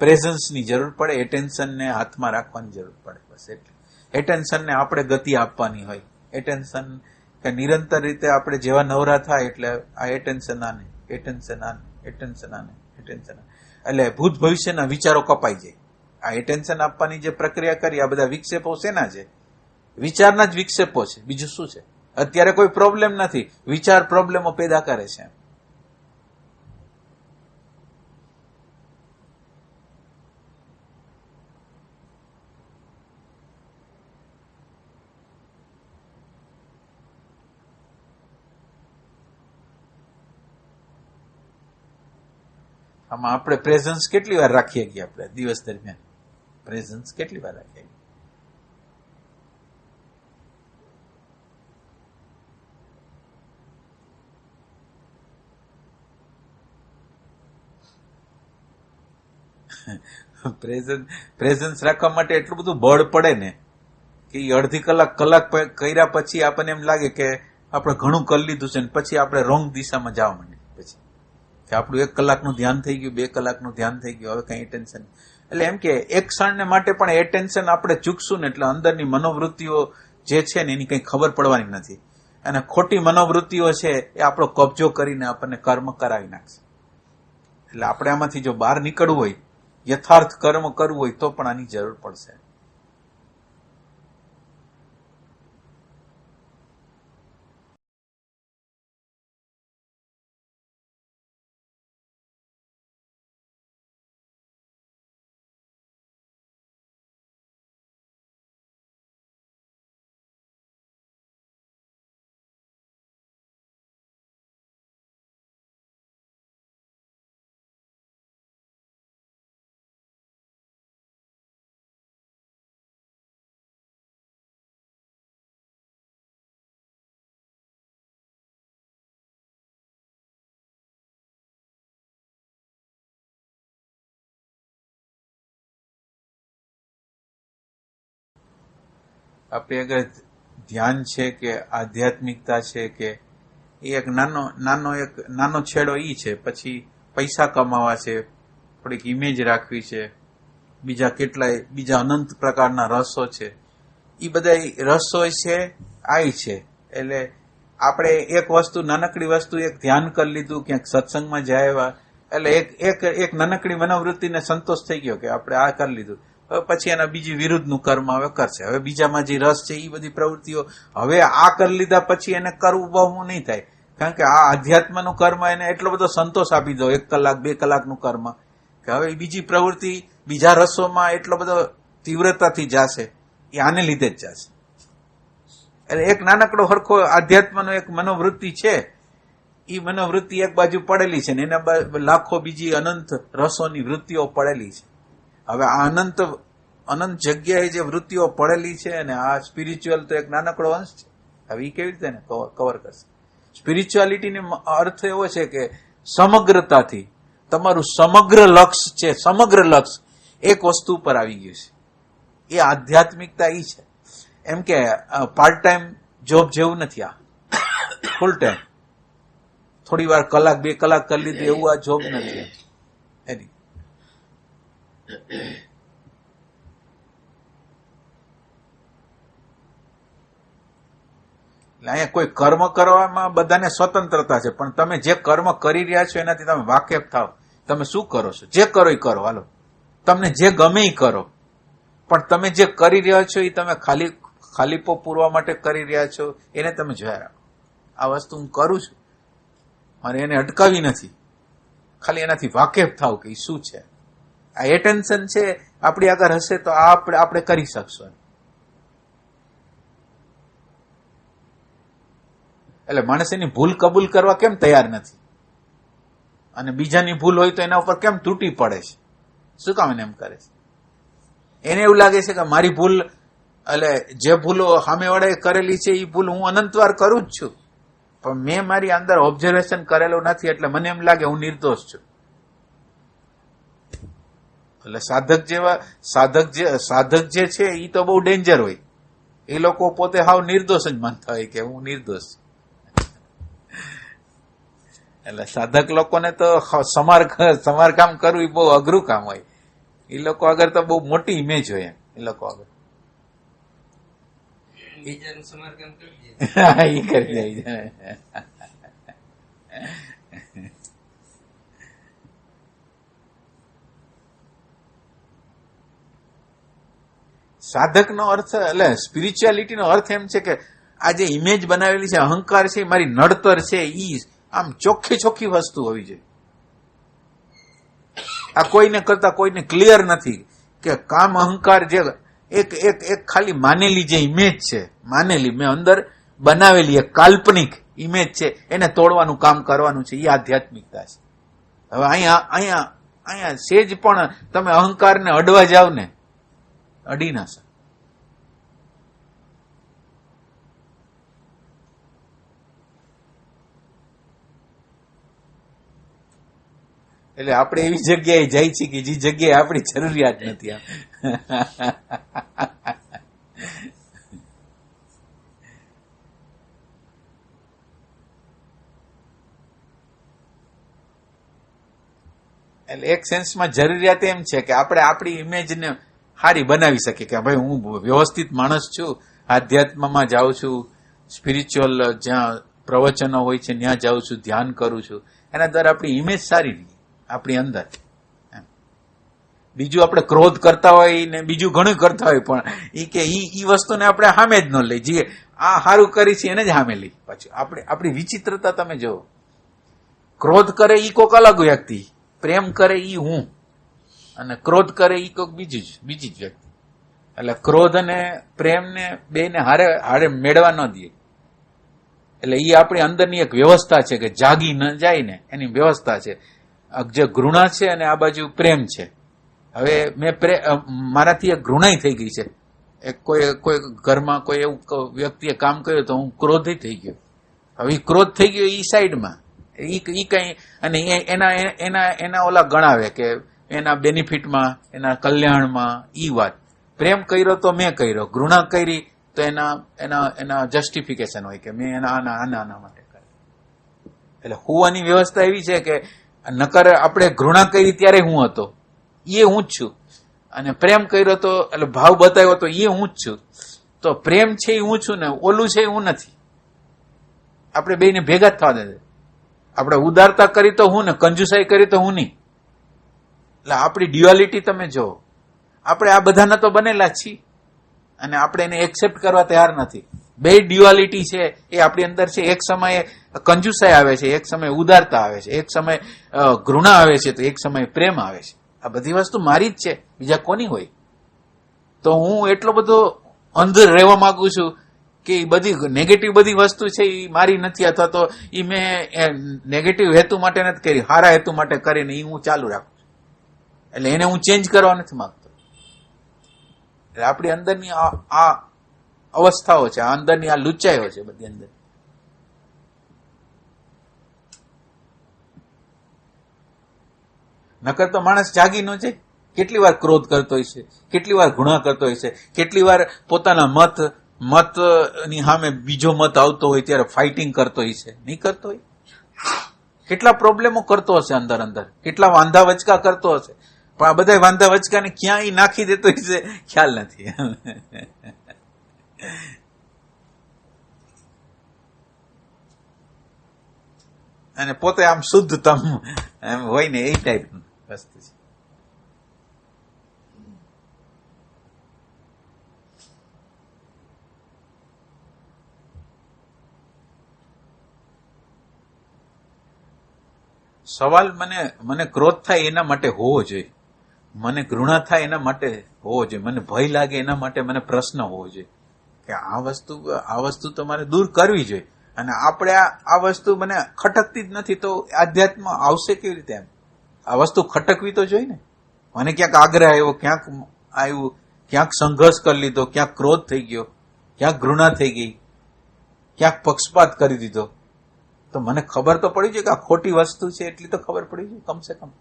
S1: પ્રેઝન્સની જરૂર પડે, એટેન્શનને હાથમાં રાખવાની જરૂર પડે. બસ એટલે એટેન્શનને આપણે ગતિ આપવાની હોય. એટેન્શન કે નિરંતર રીતે આપણે જેવા નવરા થાય એટલે આ એટેન્શન આને, એટેન્શન આને, એટેન્શન આને, એટેન્શન આને, એટલે ભૂત ભવિષ્યના વિચારો કપાઈ જાય. આ એટેન્શન આપવાની જે પ્રક્રિયા કરી, આ બધા વિક્ષેપો શેના છે? વિચારના જ વિક્ષેપો છે, બીજું શું છે? અત્યારે કોઈ પ્રોબ્લેમ નથી, વિચાર પ્રોબ્લેમો પેદા કરે છે. આમાં આપણે પ્રેઝન્સ કેટલી વાર રાખીએ છીએ? આપણે દિવસ દરમિયાન પ્રેઝન્સ કેટલી વાર રાખીએ? પ્રેઝન્સ રાખવા માટે એટલું બધું બળ પડે ને કે અડધી કલાક કર્યા પછી આપણને એમ લાગે કે આપણે ઘણું કરી લીધું છે, ને પછી આપણે રોંગ દિશામાં જવા માંડીએ. પછી કે આપણું 1 કલાકનું ધ્યાન થઈ ગયું, 2 કલાકનું ધ્યાન થઈ ગયું, હવે કઈ ટેન્શન. એટલે એમ કે એક ક્ષણને માટે પણ એ ટેન્શન આપણે ચૂકશું ને એટલે અંદરની મનોવૃત્તિઓ જે છે ને એની કઈ ખબર પડવાની નથી. અને ખોટી મનોવૃત્તિઓ છે એ આપણો કબજો કરીને આપણને કર્મ કરાવી નાખશે. એટલે આપણે આમાંથી જો બહાર નીકળવું હોય, યથાર્થ કર્મ કરવું હોય તો પણ આની જરૂર પડશે. આપણે અગર ધ્યાન છે કે આધ્યાત્મિકતા છે કે એ એક નાનો છેડો ઈ છે. પછી પૈસા કમાવા છે, થોડીક ઇમેજ રાખવી છે, બીજા અનંત પ્રકારના રસો છે, એ બધા રસો છે આઈ છે. એટલે આપણે એક વસ્તુ, નાનકડી વસ્તુ એક ધ્યાન કરી લીધું, ક્યાંક સત્સંગમાં જાય એટલે એક નાનકડી મનોવૃત્તિને સંતોષ થઈ ગયો કે આપણે આ કરી લીધું. હવે પછી એના બીજી વિરુદ્ધનું કર્મ હવે કરશે. હવે બીજામાં જે રસ છે એ બધી પ્રવૃત્તિઓ હવે આ કરી લીધા પછી એને કરવું બહુ નહીં થાય. કારણ કે આ અધ્યાત્મનું કર્મ એને એટલો બધો સંતોષ આપી દો, 1 કલાક 2 કલાકનું કર્મ, કે હવે બીજી પ્રવૃત્તિ બીજા રસોમાં એટલો બધો તીવ્રતાથી જશે, એ આને લીધે જ જશે. એટલે એક નાનકડો હરખો આધ્યાત્મનો એક મનોવૃત્તિ છે, એ મનોવૃત્તિ એક બાજુ પડેલી છે ને એના લાખો બીજી અનંત રસોની વૃત્તિઓ પડેલી છે. હવે આ અનંત જગ્યાએ જે વૃત્તિઓ પડેલી છે અને આ સ્પિરિચ્યુઅલ તો એક નાનકડો અંશ છે. હવે એ કેવી રીતે એને કવર કરશે? સ્પિરિચ્યુઆલિટીનો અર્થ એવો છે કે સમગ્રતાથી તમારું સમગ્ર લક્ષ્ય છે, સમગ્ર લક્ષ્ય એક વસ્તુ પર આવી ગયું છે. એ આધ્યાત્મિકતા ઈ છે. એમ કે પાર્ટ ટાઈમ જોબ જેવું નથી, આ ફૂલ ટાઈમ. થોડી વાર કલાક 2 કલાક કરી લીધું એવું આ જોબ નથી એની. એટલે અહીંયા કોઈ કર્મ કરવામાં બધાને સ્વતંત્રતા છે, પણ તમે જે કર્મ કરી રહ્યા છો એનાથી તમે વાકેફ થાવ. તમે શું કરો છો? જે કરો એ કરો, હાલો, તમને જે ગમે એ કરો, પણ તમે જે કરી રહ્યા છો એ તમે ખાલીપો પૂરવા માટે કરી રહ્યા છો એને તમે જોયા રાખો. આ વસ્તુ હું કરું છું, મારે એને અટકાવી નથી, ખાલી એનાથી વાકેફ થાવ કે શું છે. આ એટેન્શન છે આપણી આગળ હશે તો આપણે કરી શકશું. એટલે માણસ એની ભૂલ કબૂલ કરવા કેમ તૈયાર નથી, અને બીજાની ભૂલ હોય તો એના ઉપર કેમ તૂટી પડે છે? શું કામ એને એમ કરે છે? એને એવું લાગે છે કે મારી ભૂલ, એટલે જે ભૂલો સામેવાળાએ કરેલી છે એ ભૂલ હું અનંતવાર કરું જ છું, પણ મેં મારી અંદર ઓબ્ઝર્વેશન કરેલું નથી એટલે મને એમ લાગે હું નિર્દોષ છું. એટલે સાધક જે છે એ તો બહુ ડેન્જર હોય. એ લોકો પોતે હાવ નિર્દોષ જ માનતા હોય કે હું નિર્દોષ. એટલે સાધક લોકોને તો સમારકામ કરવું એ બહુ અઘરું કામ હોય. એ લોકો આગળ તો બહુ મોટી ઇમેજ હોય એ લોકો આગળ.
S3: બીજાનું સમારકામ કરી દે.
S1: એ કરી જાય છે. સાધકનો અર્થ એટલે સ્પિરિચ્યુઆલિટીનો અર્થ એમ છે કે આ જે ઇમેજ બનાવેલી છે, અહંકાર છે, મારી નડતર છે, ઈ આમ ચોખ્ખી વસ્તુ હોવી જોઈએ. આ કોઈને કરતા કોઈને ક્લિયર નથી કે કામ અહંકાર જે એક ખાલી માનેલી જે ઇમેજ છે, માનેલી મેં અંદર બનાવેલી એક કાલ્પનિક ઇમેજ છે, એને તોડવાનું કામ કરવાનું છે. એ આધ્યાત્મિકતા છે. હવે અહીંયા સેજ પણ તમે અહંકારને અડવા જાવ ને અડી ના શકે. એટલે આપણે એવી જગ્યાએ જાય છીએ કે જે જગ્યાએ આપણી જરૂરિયાત નથી. એટલે એક સેન્સમાં જરૂરિયાત એમ છે કે આપણે આપણી ઇમેજને સારી બનાવી શકીએ કે ભાઈ હું વ્યવસ્થિત માણસ છું, આધ્યાત્મમાં જાઉં છું, સ્પિરિચ્યુઅલ જ્યાં પ્રવચનો હોય છે ત્યાં જાઉં છું, ધ્યાન કરું છું. એના દ્વારા આપણી ઇમેજ સારી રહી આપણી અંદર. બીજું આપણે ક્રોધ કરતા હોય ને બીજું ઘણું કરતા હોય પણ ઈ વસ્તુને આપણે સામે જ ન લઈ જઈએ. આ સારું કરી છે એને જ સામે લઈ. પાછું આપણી વિચિત્રતા તમે જુઓ. ક્રોધ કરે ઈ કોક અલગ વ્યક્તિ, પ્રેમ કરે ઈ હું, અને ક્રોધ કરે ઈ કોક બીજી જ વ્યક્તિ. એટલે ક્રોધ અને પ્રેમ ને બેને હારે મેળવા ન દે. એટલે ઈ આપણી અંદરની એક વ્યવસ્થા છે કે જાગી ન જાય ને એની વ્યવસ્થા છે. જે ઘૃણા છે અને આ બાજુ પ્રેમ છે. હવે મારાથી એક ઘૃણાઈ થઈ ગઈ છે. કોઈ ઘરમાં કોઈ એવું વ્યક્તિએ કામ કર્યું તો હું ક્રોધી થઈ ગયો. હવે ક્રોધ થઈ ગયો ઈ સાઈડમાં, ઈ કઈ અને એના ઓલા ગણાવે કે એના બેનિફિટમાં, એના કલ્યાણમાં ઈ વાત. પ્રેમ કર્યો તો મેં કર્યો, ઘૃણા કરી તો એના જસ્ટિફિકેશન હોય કે મેં આના માટે કર્યું. એટલે હોવાની વ્યવસ્થા એવી છે કે નકર આપણે ઘૃણા કરી ત્યારે હું હતો, એ હું જ છું. અને પ્રેમ કર્યો તો એટલે ભાવ બતાવ્યો તો એ હું જ છું. તો પ્રેમ છે એ હું છું ને ઓલું છે એ હું નથી. આપણે બેને ભેગા જ થવા દે. આપણે ઉદારતા કરી તો હું ને કંજુસાઈ કરી તો હું નહીં. એટલે આપણી ડ્યુઆલિટી તમે જો. આપણે આ બધાના તો બનેલા છીએ અને આપણે એને એક્સેપ્ટ કરવા તૈયાર નથી. બે ડ્યુઆલિટી છે એ આપણી અંદર છે. એક સમયે કંજુસાઈ આવે છે, એક સમયે ઉદારતા આવે છે, એક સમયે ઘૃણા આવે છે, તો એક સમયે પ્રેમ આવે છે. આ બધી વસ્તુ મારી જ છે, બીજા કોની હોય? તો હું એટલો બધો અંધ રહેવા માંગુ છું કે બધી નેગેટિવ બધી વસ્તુ છે એ મારી નથી, અથવા તો એ મેં નેગેટિવ હેતુ માટે નથી કરી, સારા હેતુ માટે કરીને એ હું ચાલુ રાખું છું. એટલે એને હું ચેન્જ કરવા નથી માંગતો. એટલે આપણી અંદરની આ અવસ્થાઓ છે, આ અંદરની આ લુચ્ચાઈઓ છે બધી અંદર. નકર તો માણસ જાગી ન જાય. કેટલી વાર ક્રોધ કરતો હોય છે, કેટલી વાર ગુણા કરતો હોય છે, કેટલી વાર પોતાના મતની સામે બીજો મત આવતો હોય ત્યારે ફાઇટિંગ કરતો હોય છે, નહીં કરતો હોય? કેટલા પ્રોબ્લેમો કરતો હશે અંદર, કેટલા વાંધા વચકા કરતો હશે. પણ આ બધા વાંધા વચકાને ક્યાં નાખી દેતો હોય છે ખ્યાલ નથી. અને પોતે આમ શુદ્ધતમ એમ હોય ને એ ટાઈપનું વસ્તુ છે. સવાલ મને ક્રોધ થાય એના માટે હોવો જોઈએ, મને ઘૃણા થાય એના માટે હોવો જોઈએ, મને ભય લાગે એના માટે મને પ્રશ્ન હોવો જોઈએ કે આ વસ્તુ તમારે દૂર કરવી જોઈએ. અને આપણે આ વસ્તુ મને ખટકતી જ નથી તો આધ્યાત્મ આવશે કેવી રીતે? એમ આ વસ્તુ ખટકવી તો જોઈએ ને. મને ક્યાંક આગ્રહ આવ્યો, ક્યાંક આવ્યું, ક્યાંક સંઘર્ષ કરી લીધો, ક્યાંક ક્રોધ થઈ ગયો, ક્યાંક ઘૃણા થઈ ગઈ, ક્યાંક પક્ષપાત કરી દીધો, તો મને ખબર તો પડી જોઈએ કે આ ખોટી વસ્તુ છે. એટલી તો ખબર પડી જોઈએ કમસે કમ.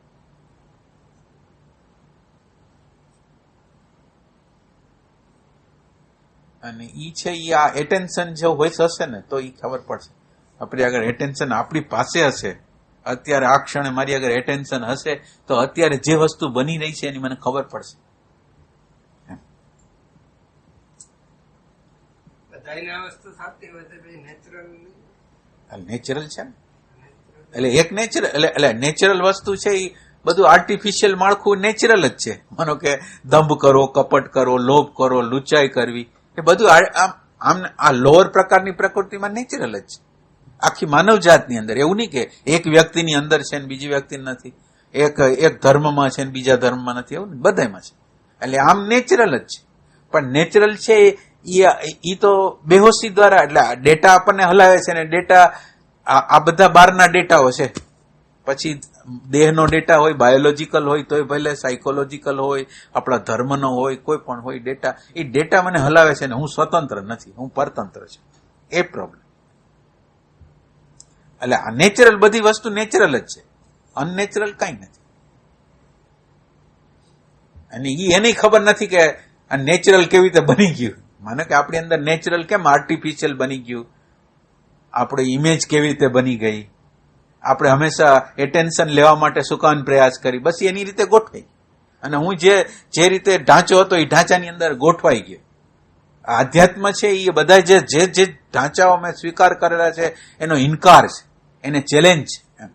S1: અને ઈ છે ઈ આ એટેન્શન જો હોય હશે ને તો ઈ ખબર પડશે. આપણી આગળ એટેન્શન આપણી પાસે હશે, અત્યારે આ ક્ષણે મારી આગળ એટેન્શન હશે તો અત્યારે જે વસ્તુ બની રહી છે એની મને ખબર પડશે.
S3: બધાને આ વસ્તુ થતી હોય તો નેચરલ
S1: નેચરલ છે ને, એટલે એક નેચરલ એટલે નેચરલ વસ્તુ છે એ બધું આર્ટિફિશિયલ માળખું નેચરલ જ છે. માનો કે દંભ કરો, કપટ કરો, લોભ કરો, લુચાઈ કરવી, એ બધું આમ આ લોઅર પ્રકારની પ્રકૃતિમાં નેચરલ જ છે. આખી માનવ જાતની અંદર એવું નહીં કે એક વ્યક્તિની અંદર છે ને બીજી વ્યક્તિ નથી, એક ધર્મમાં છે ને બીજા ધર્મમાં નથી, એવું નહીં, બધામાં છે. એટલે આમ નેચરલ જ છે. પણ નેચરલ છે ઈ તો બેહોશી દ્વારા, એટલે ડેટા આપણને હલાવે છે ને ડેટા આ બધા બહારના ડેટાઓ છે. પછી દેહનો ડેટા હોય, બાયોલોજીકલ હોય તોય ભલે, સાયકોલોજીકલ હોય, આપણા ધર્મનો હોય, કોઈ પણ હોય ડેટા, એ ડેટા મને હલાવે છે ને હું સ્વતંત્ર નથી, હું પરતંત્ર છું. એ પ્રોબ્લેમ. એટલે આ નેચરલ બધી વસ્તુ નેચરલ જ છે, અનનેચરલ કઈ નથી. અને એની ખબર નથી કે આ નેચરલ કેવી રીતે બની ગયું. માનો કે આપણી અંદર નેચરલ કેમ આર્ટિફિશિયલ બની ગયું, આપણે ઇમેજ કેવી રીતે બની ગઈ, આપણે હંમેશા એટેન્શન લેવા માટે સુકાન પ્રયાસ કરી, બસ એની રીતે ગોઠવાઈ. અને હું જે રીતે ઢાંચો હતો એ ઢાંચાની અંદર ગોઠવાઈ ગયો. આધ્યાત્મ છે એ બધા જે ઢાંચાઓ મેં સ્વીકાર કરેલા છે એનો ઇનકાર છે, એને ચેલેન્જ છે એમ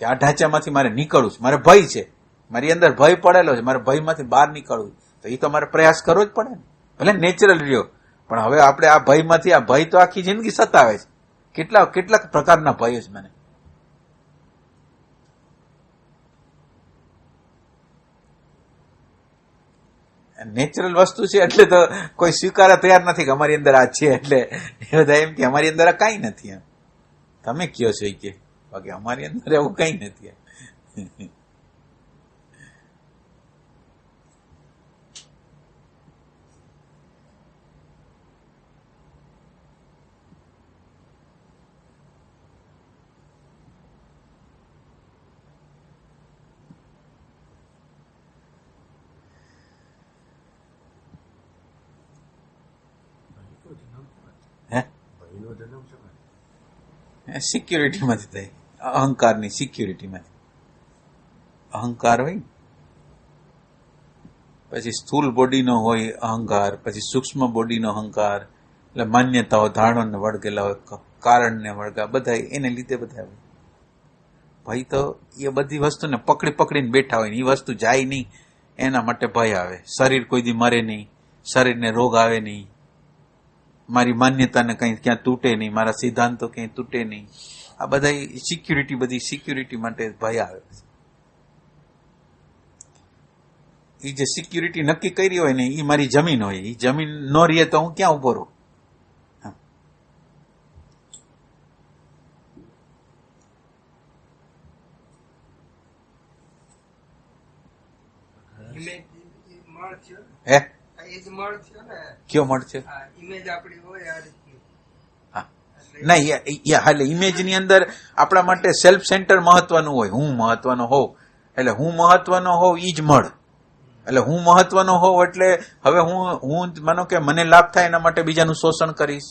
S1: કે આ ઢાંચામાંથી મારે નીકળવું છે, મારે ભય છે, મારી અંદર ભય પડેલો છે, મારે ભયમાંથી બહાર નીકળવું, તો એ તો મારે પ્રયાસ કરવો જ પડે ને. ભલે નેચરલ રહ્યો, પણ હવે આપણે આ ભયમાંથી, આ ભય તો આખી જિંદગી સતાવે છે. કેટલાક પ્રકારના ભય છે મને. નેચરલ વસ્તુ છે એટલે તો કોઈ સ્વીકારવા તૈયાર નથી કે અમારી અંદર આ છે, એટલે એ બધા એમ કે અમારી અંદર આ કઈ નથી. એમ તમે કયો છો કે બાકી અમારી અંદર એવું કઈ નથી. સિક્યુરિટીમાંથી થાય, અહંકારની સિક્યુરિટીમાંથી. અહંકાર હોય, પછી સ્થૂલ બોડીનો હોય અહંકાર, પછી સૂક્ષ્મ બોડીનો અહંકાર, એટલે માન્યતાઓ, ધારણોને વળગેલા હોય, કારણને વળગા, બધા એને લીધે બધા હોય. ભય તો એ બધી વસ્તુને પકડીને બેઠા હોય ને, એ વસ્તુ જાય નહીં એના માટે ભય આવે. શરીર કોઈ દી મરે નહીં, શરીરને રોગ આવે નહીં, મારી માન્યતાને કઈ ક્યાં તૂટે નહીં, મારા સિદ્ધાંતો ક્યાંય તૂટે નહીં. આ બધા સિક્યુરિટી, બધી સિક્યુરિટી માટે ભય આવે. એ જે સિક્યુરિટી નક્કી કરી હોય ને એ મારી જમીન હોય, એ જમીન ન રહીએ તો હું ક્યાં ઉભો રહું. હે કયો મળ છે? ના, ઇમેજ ની અંદર આપણા માટે સેલ્ફ સેન્ટર મહત્વનું હોય. હું મહત્વનો હોઉં એટલે હું મહત્વનો હોઉં ઈ જ મળ. એટલે હું મહત્વનો હોઉં એટલે હવે હું માનો કે મને લાભ થાય એના માટે બીજાનું શોષણ કરીશ,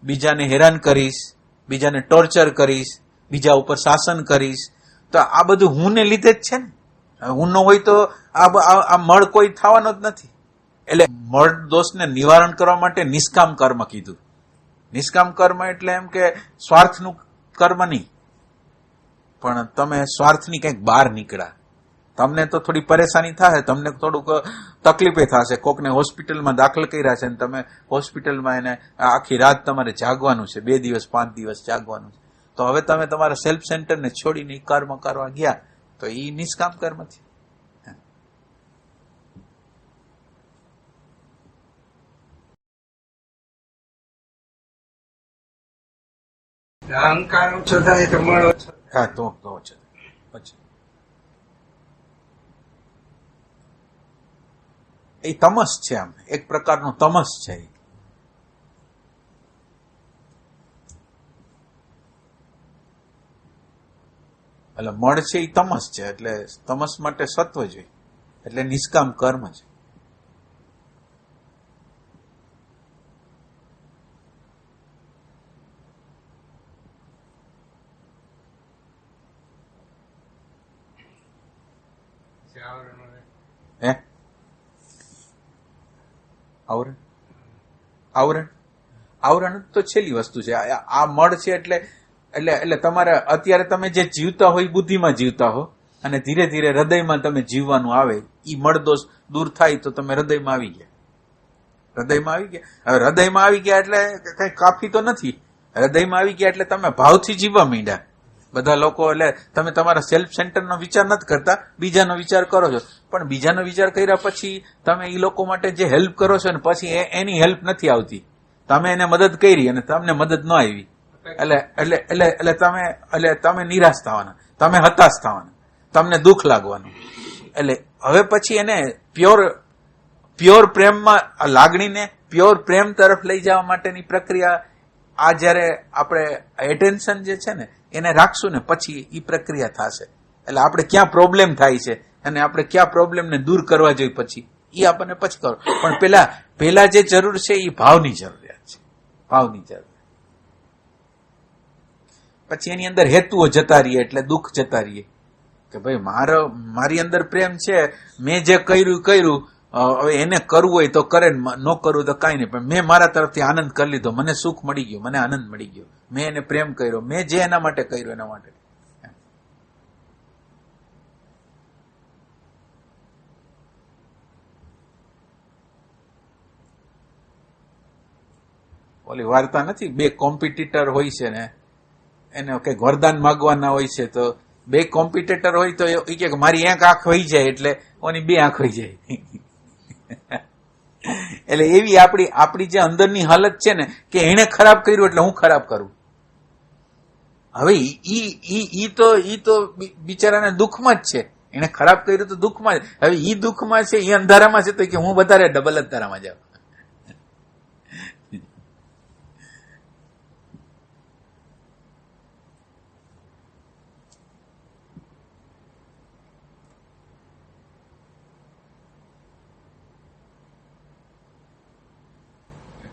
S1: બીજાને હેરાન કરીશ, બીજાને ટોર્ચર કરીશ, બીજા ઉપર શાસન કરીશ, તો આ બધું હું ને લીધે જ છે ને. હું ન હોય તો આ મળ કોઈ થવાનો જ નથી. એટલે મળ દોષને નિવારણ કરવા માટે નિષ્કામ કર્મ કીધું. નિષ્કામ કર્મ એટલે એમ કે સ્વાર્થનું કર્મ નહીં, પણ તમે સ્વાર્થની કંઈક બહાર નીકળ્યા. તમને તો થોડી પરેશાની થાય, તમને થોડુંક તકલીફે થશે. કોકને હોસ્પિટલમાં દાખલ કર્યા છે ને તમે હોસ્પિટલમાં એને આખી રાત તમારે જાગવાનું છે, 2 દિવસ 5 દિવસ જાગવાનું છે, તો હવે તમે તમારા સેલ્ફ સેન્ટરને છોડીને કર્મ કરવા ગયા તો એ નિષ્કામ કર્મ છે.
S2: અહંકાર ઓછો થાય તો મળ ઓછો.
S1: હા, તો ઓછો પછી એ તમસ છે. આમ એક પ્રકારનું તમસ છે. એટલે મળ છે એ તમસ છે, એટલે તમસ માટે સત્વ જોઈએ, એટલે નિષ્કામ કર્મ છે.
S2: આવરણ હોય.
S1: હે આવરણ આવરણ આવરણ તો છેલ્લી વસ્તુ છે. આ મળ છે એટલે એટલે એટલે તમારે અત્યારે તમે જે જીવતા હો એ બુદ્ધિમાં જીવતા હો અને ધીરે ધીરે હૃદયમાં તમે જીવવાનું આવે એ મળ દોષ દૂર થાય તો તમે હૃદયમાં આવી ગયા. હૃદયમાં આવી ગયા. હવે હૃદયમાં આવી ગયા એટલે કઈ કાફી તો નથી. હૃદયમાં આવી ગયા એટલે તમે ભાવથી જીવવા માંડ્યા. બધા લોકો એટલે તમે તમારા સેલ્ફ સેન્ટરનો વિચાર નથી કરતા, બીજાનો વિચાર કરો છો. પણ બીજાનો વિચાર કર્યા પછી તમે એ લોકો માટે જે હેલ્પ કરો છો ને પછી એની હેલ્પ નથી આવતી. તમે એને મદદ કરી અને તમને મદદ ન આવી એટલે એટલે એટલે એટલે તમે એટલે તમે નિરાશ થવાના, તમે હતાશ થવાના, તમને દુઃખ લાગવાનું. એટલે હવે પછી એને પ્યોર પ્રેમમાં લાગણીને પ્યોર પ્રેમ તરફ લઈ જવા માટેની પ્રક્રિયા આ જયારે આપણે એટેન્શન જે છે ને એને રાખશું ને પછી એ પ્રક્રિયા થશે. એટલે આપણે ક્યાં પ્રોબ્લેમ થાય છે અને આપણે ક્યાં પ્રોબ્લેમને દૂર કરવા જોઈએ પછી એ આપણને પછી કરો. પણ પેલા જે જરૂર છે એ ભાવની જરૂરિયાત છે, ભાવની જરૂરિયાત. પછી એની અંદર હેતુઓ જતા રહીએ એટલે દુઃખ જતા રહીએ કે ભાઈ મારી અંદર પ્રેમ છે, મેં જે કર્યું હવે એને કરવું હોય તો કરે, ન કરવું તો કાંઈ નહીં, પણ મેં મારા તરફથી આનંદ કરી લીધો, મને સુખ મળી ગયું, મને આનંદ મળી ગયો, મેં એને પ્રેમ કર્યો, મેં જે એના માટે કર્યું એના માટે. ઓલી વાર્તા નથી, બે કોમ્પિટિટર હોય છે ને એને કઈક વરદાન માગવાના હોય છે તો બે કોમ્પિટિટર હોય તો એ કે મારી એક આંખ વહી જાય એટલે ઓની બે આંખ વહી જાય. એટલે એવી આપણી જે અંદરની હાલત છે ને કે એને ખરાબ કર્યું એટલે હું ખરાબ કરું. હવે ઈ તો બિચારાને દુઃખમાં જ છે, એને ખરાબ કર્યું તો દુઃખમાં જ. હવે ઈ દુઃખમાં છે, ઈ અંધારામાં છે તો કે હું વધારે ડબલ અંધારામાં જાઉં.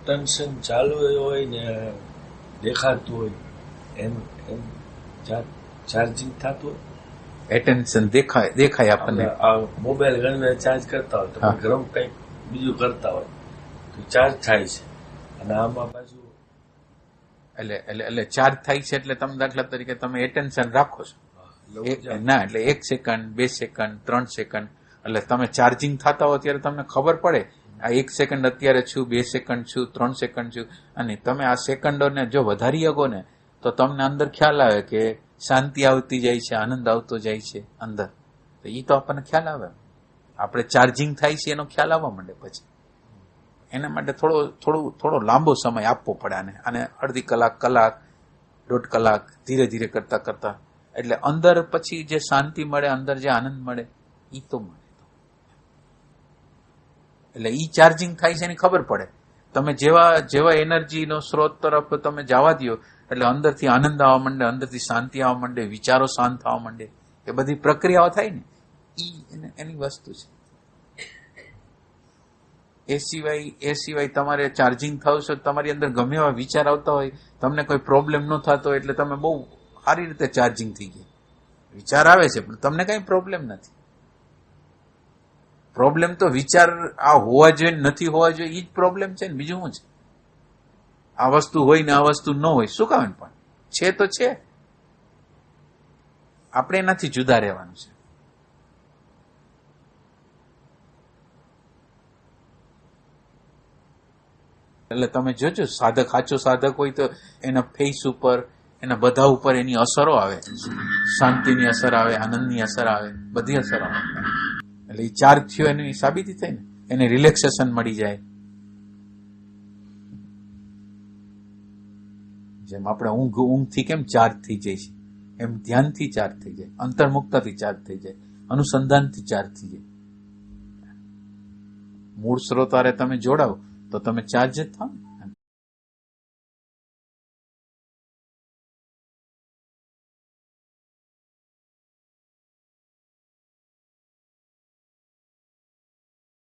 S4: ટેન્શન ચાલુ હોય ને દેખાતું હોય એમ ચાર્જિંગ થતું હોય.
S1: એટેન્શન દેખાય આપણને.
S4: આ મોબાઈલ ઘણી ચાર્જ કરતા હોય તો ગરમ કંઈક બીજું કરતા હોય તો ચાર્જ થાય છે અને આમાં પાછું
S1: એટલે ચાર્જ થાય છે એટલે તમે દાખલા તરીકે તમે એટેન્શન રાખો છો ના, એટલે 1 સેકન્ડ 2 સેકન્ડ 3 સેકન્ડ એટલે તમે ચાર્જિંગ થતા હો ત્યારે તમને ખબર પડે આ 1 સેકન્ડ અત્યારે છું, 2 સેકન્ડ છું, 3 સેકન્ડ છું. અને તમે આ સેકન્ડોને જો વધારી શકો ને તો તમને અંદર ખ્યાલ આવે કે શાંતિ આવતી જાય છે, આનંદ આવતો જાય છે અંદર. તો એ તો આપણને ખ્યાલ આવે, આપણે ચાર્જિંગ થાય છે એનો ખ્યાલ આવવા માંડે. પછી એના માટે થોડો લાંબો સમય આપવો પડે અને અડધી કલાક, 1.5 કલાક ધીરે ધીરે કરતા એટલે અંદર પછી જે શાંતિ મળે, અંદર જે આનંદ મળે એ તો મળે. એટલે ઈ ચાર્જિંગ થાય છે એની ખબર પડે. તમે જેવા એનર્જીનો સ્ત્રોત તરફ તમે જવા દો એટલે અંદરથી આનંદ આવવા માંડે, અંદરથી શાંતિ આવવા માંડે, વિચારો શાંત થવા માંડે. એ બધી પ્રક્રિયાઓ થાય ને એની વસ્તુ છે. એ સિવાય તમારે ચાર્જિંગ થશે તમારી અંદર ગમે એવા વિચાર આવતા હોય, તમને કોઈ પ્રોબ્લેમ ન થતો હોય એટલે તમે બહુ સારી રીતે ચાર્જિંગ થઈ ગયા. વિચાર આવે છે પણ તમને કઈ પ્રોબ્લેમ નથી. પ્રોબ્લેમ તો વિચાર આ હોવા જોઈએ નથી હોવા જોઈએ એ જ પ્રોબ્લેમ છે ને, બીજું શું છે? આ વસ્તુ હોય ને આ વસ્તુ ન હોય શું કામ? પણ છે તો છે, આપણે એનાથી જુદા રહેવાનું છે. એટલે તમે જોજો સાધક, સાચો સાધક હોય તો એના ફેસ ઉપર, એના બધા ઉપર એની અસરો આવે, શાંતિની અસર આવે, આનંદની અસર આવે, બધી અસર આવે. એટલે એ ચાર્જ થયો એની સાબિતી થઈ ને, એને રિલેક્સેશન મળી જાય. જેમ આપણે ઊંઘથી કેમ ચાર્જ થઈ જાય છે એમ ધ્યાનથી ચાર્જ થઈ જાય, અંતર્મુક્તથી ચાર્જ થઈ જાય, અનુસંધાનથી ચાર્જ થઈ જાય. મૂળ સ્ત્રોત હારે તમે જોડાવ તો તમે ચાર્જ જ થાવ ને.